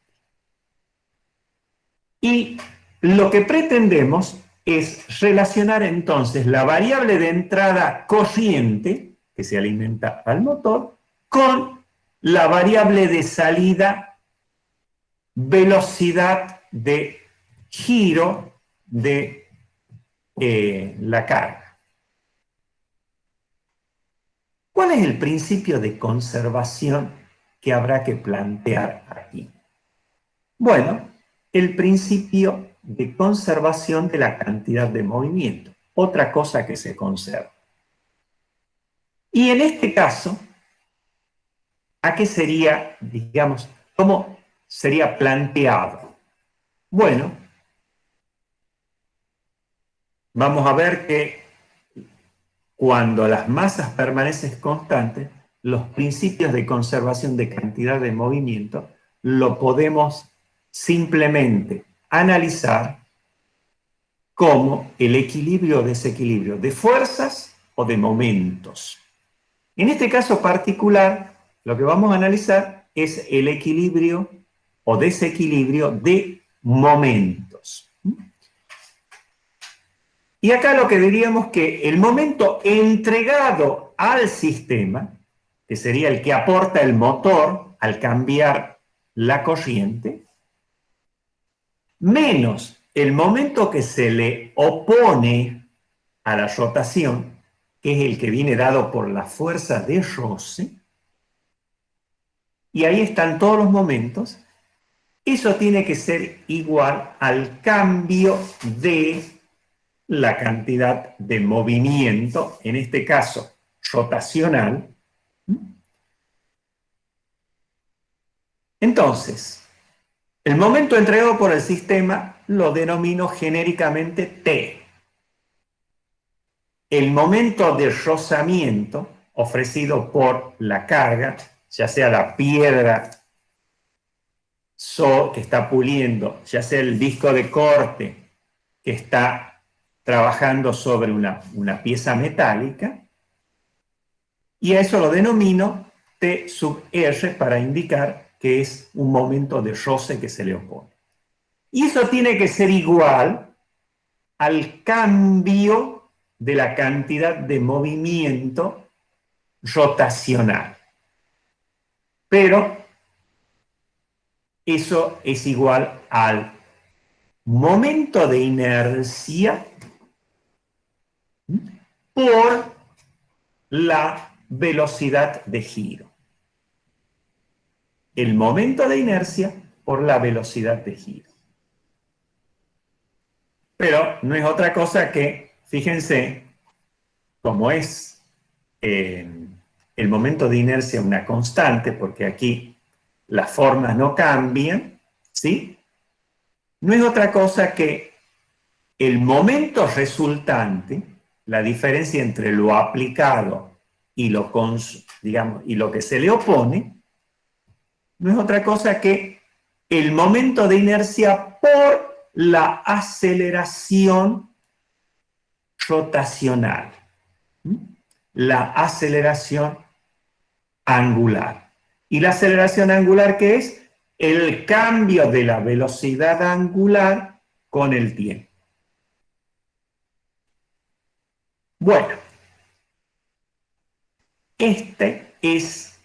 Y lo que pretendemos es relacionar entonces la variable de entrada corriente, que se alimenta al motor, con la variable de salida velocidad de giro de la carga. ¿Cuál es el principio de conservación que habrá que plantear aquí? Bueno, el principio de conservación de la cantidad de movimiento, otra cosa que se conserva. Y en este caso, ¿a qué sería, digamos, cómo sería planteado? Bueno, vamos a ver que cuando las masas permanecen constantes, los principios de conservación de cantidad de movimiento lo podemos simplemente analizar como el equilibrio o desequilibrio de fuerzas o de momentos. En este caso particular, lo que vamos a analizar es el equilibrio o desequilibrio de momentos. Y acá lo que diríamos que el momento entregado al sistema, que sería el que aporta el motor al cambiar la corriente, menos el momento que se le opone a la rotación, que es el que viene dado por la fuerza de roce, y ahí están todos los momentos, eso tiene que ser igual al cambio de la cantidad de movimiento, en este caso rotacional. Entonces, el momento entregado por el sistema lo denomino genéricamente T. El momento de rozamiento ofrecido por la carga, ya sea la piedra que está puliendo, ya sea el disco de corte que está trabajando sobre una pieza metálica, y a eso lo denomino T sub R para indicar que es un momento de roce que se le opone. Y eso tiene que ser igual al cambio de la cantidad de movimiento rotacional. Pero eso es igual al momento de inercia por la velocidad de giro. El momento de inercia por la velocidad de giro. Pero no es otra cosa que, fíjense, como es el momento de inercia una constante, porque aquí las formas no cambian, ¿sí? No es otra cosa que el momento resultante, la diferencia entre lo aplicado y lo que se le opone, no es otra cosa que el momento de inercia por la aceleración rotacional, la aceleración angular. ¿Y la aceleración angular qué es? El cambio de la velocidad angular con el tiempo. Bueno, este es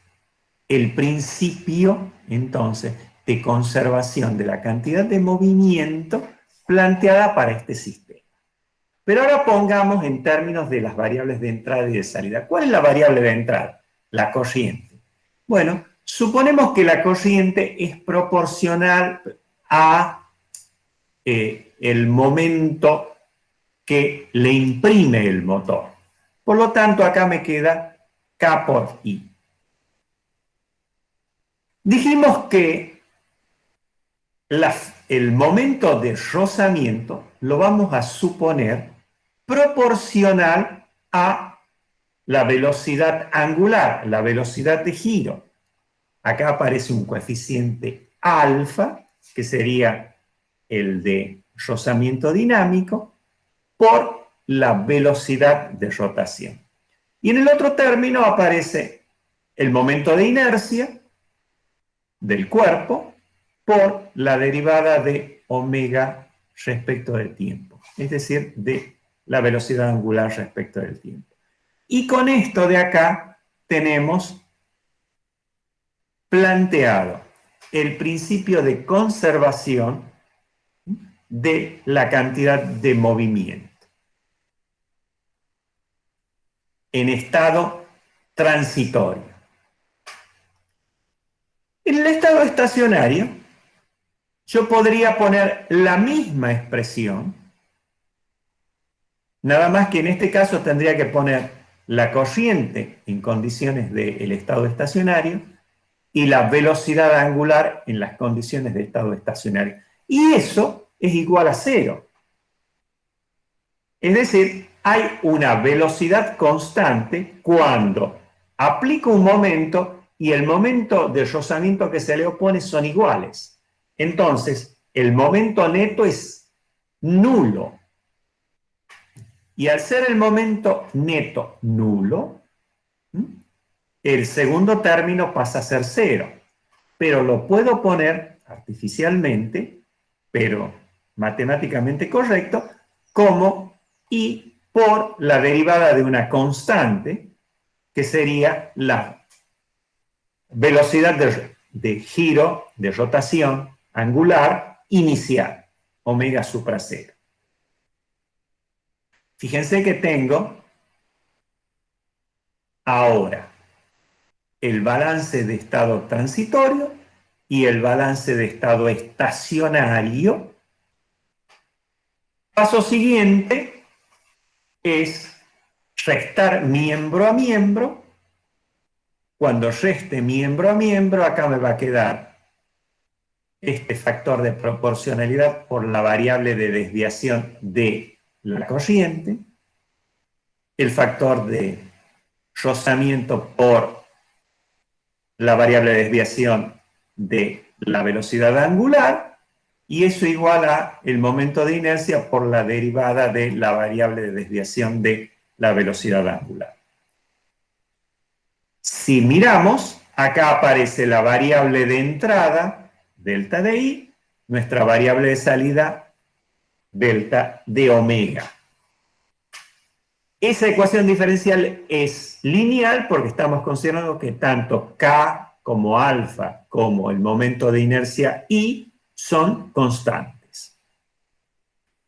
el principio, entonces, de conservación de la cantidad de movimiento planteada para este sistema. Pero ahora pongamos en términos de las variables de entrada y de salida. ¿Cuál es la variable de entrada? La corriente. Bueno, suponemos que la corriente es proporcional a el momento que le imprime el motor. Por lo tanto, acá me queda K por I. Dijimos que el momento de rozamiento lo vamos a suponer proporcional a la velocidad angular, la velocidad de giro. Acá aparece un coeficiente alfa, que sería el de rozamiento dinámico, por la velocidad de rotación. Y en el otro término aparece el momento de inercia del cuerpo por la derivada de omega respecto del tiempo, es decir, de la velocidad angular respecto del tiempo. Y con esto de acá tenemos planteado el principio de conservación de la cantidad de movimiento en estado transitorio. En el estado estacionario, yo podría poner la misma expresión, nada más que en este caso tendría que poner la corriente en condiciones del estado estacionario y la velocidad angular en las condiciones de estado estacionario. Y eso es igual a cero. Es decir, hay una velocidad constante cuando aplico un momento y el momento de rozamiento que se le opone son iguales. Entonces, el momento neto es nulo. Y al ser el momento neto nulo, el segundo término pasa a ser cero. Pero lo puedo poner artificialmente, pero matemáticamente correcto, como I por la derivada de una constante, que sería la velocidad de giro, de rotación angular inicial, omega supra cero. Fíjense que tengo ahora el balance de estado transitorio y el balance de estado estacionario. Paso siguiente es restar miembro a miembro. Cuando reste miembro a miembro, acá me va a quedar este factor de proporcionalidad por la variable de desviación de la corriente, el factor de rozamiento por la variable de desviación de la velocidad angular, y eso igual a el momento de inercia por la derivada de la variable de desviación de la velocidad angular. Si miramos, acá aparece la variable de entrada, delta de I, nuestra variable de salida, delta de omega. Esa ecuación diferencial es lineal porque estamos considerando que tanto K como alfa como el momento de inercia I son constantes.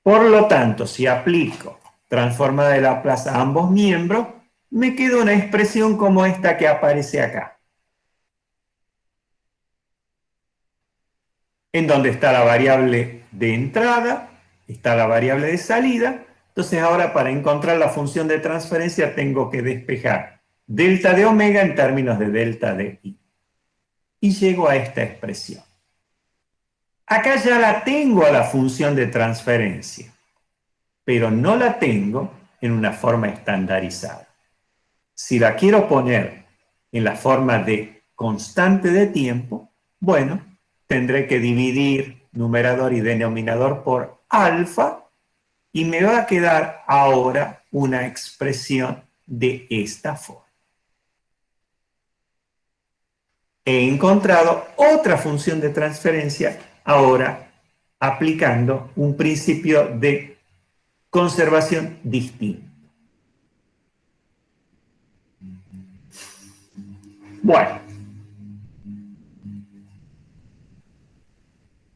Por lo tanto, si aplico transformada de Laplace a ambos miembros, me queda una expresión como esta que aparece acá, en donde está la variable de entrada, está la variable de salida. Entonces ahora para encontrar la función de transferencia tengo que despejar delta de omega en términos de delta de I. Y llego a esta expresión. Acá ya la tengo a la función de transferencia, pero no la tengo en una forma estandarizada. Si la quiero poner en la forma de constante de tiempo, bueno, tendré que dividir numerador y denominador por alfa y me va a quedar ahora una expresión de esta forma. He encontrado otra función de transferencia ahora aplicando un principio de conservación distinto. Bueno,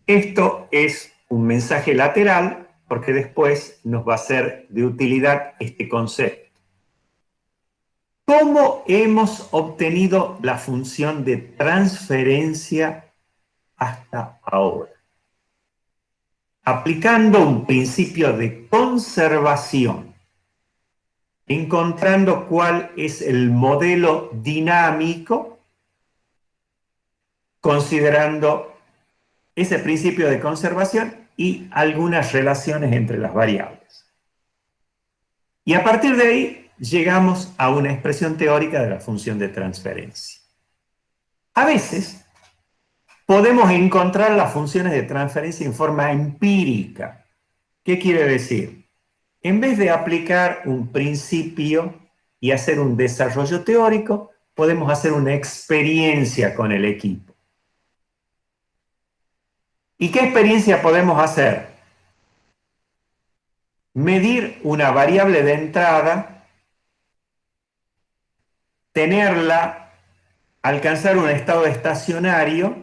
esto es un mensaje lateral porque después nos va a ser de utilidad este concepto. ¿Cómo hemos obtenido la función de transferencia hasta ahora? aplicando un principio de conservación, encontrando cuál es el modelo dinámico, considerando ese principio de conservación y algunas relaciones entre las variables. Y a partir de ahí llegamos a una expresión teórica de la función de transferencia. A veces podemos encontrar las funciones de transferencia en forma empírica. ¿Qué quiere decir? En vez de aplicar un principio y hacer un desarrollo teórico, podemos hacer una experiencia con el equipo. ¿Y qué experiencia podemos hacer? Medir una variable de entrada, tenerla, alcanzar un estado estacionario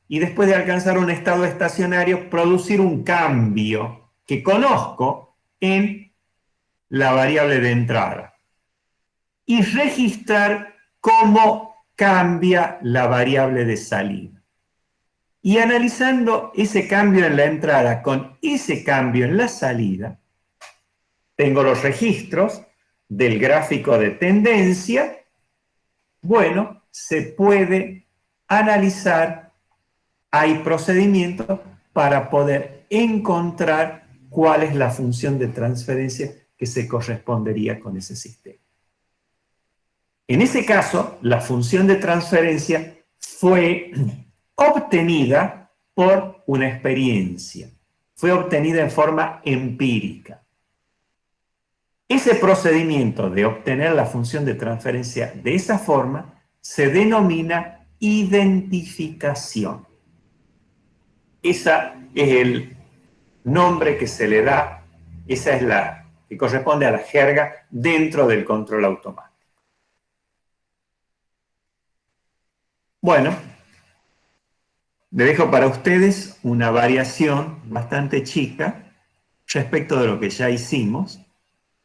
y después de alcanzar un estado estacionario producir un cambio que conozco en la variable de entrada y registrar cómo cambia la variable de salida. Y analizando ese cambio en la entrada con ese cambio en la salida, tengo los registros del gráfico de tendencia. Bueno, se puede analizar, hay procedimientos para poder encontrar cuál es la función de transferencia que se correspondería con ese sistema. En ese caso, la función de transferencia fue obtenida por una experiencia, fue obtenida en forma empírica. Ese procedimiento de obtener la función de transferencia de esa forma se denomina identificación. Ese es el nombre que se le da, esa es la que corresponde a la jerga dentro del control automático. Bueno, le dejo para ustedes una variación bastante chica respecto de lo que ya hicimos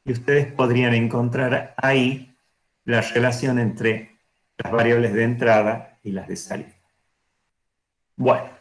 y ustedes podrían encontrar ahí la relación entre las variables de entrada y las de salida. Bueno.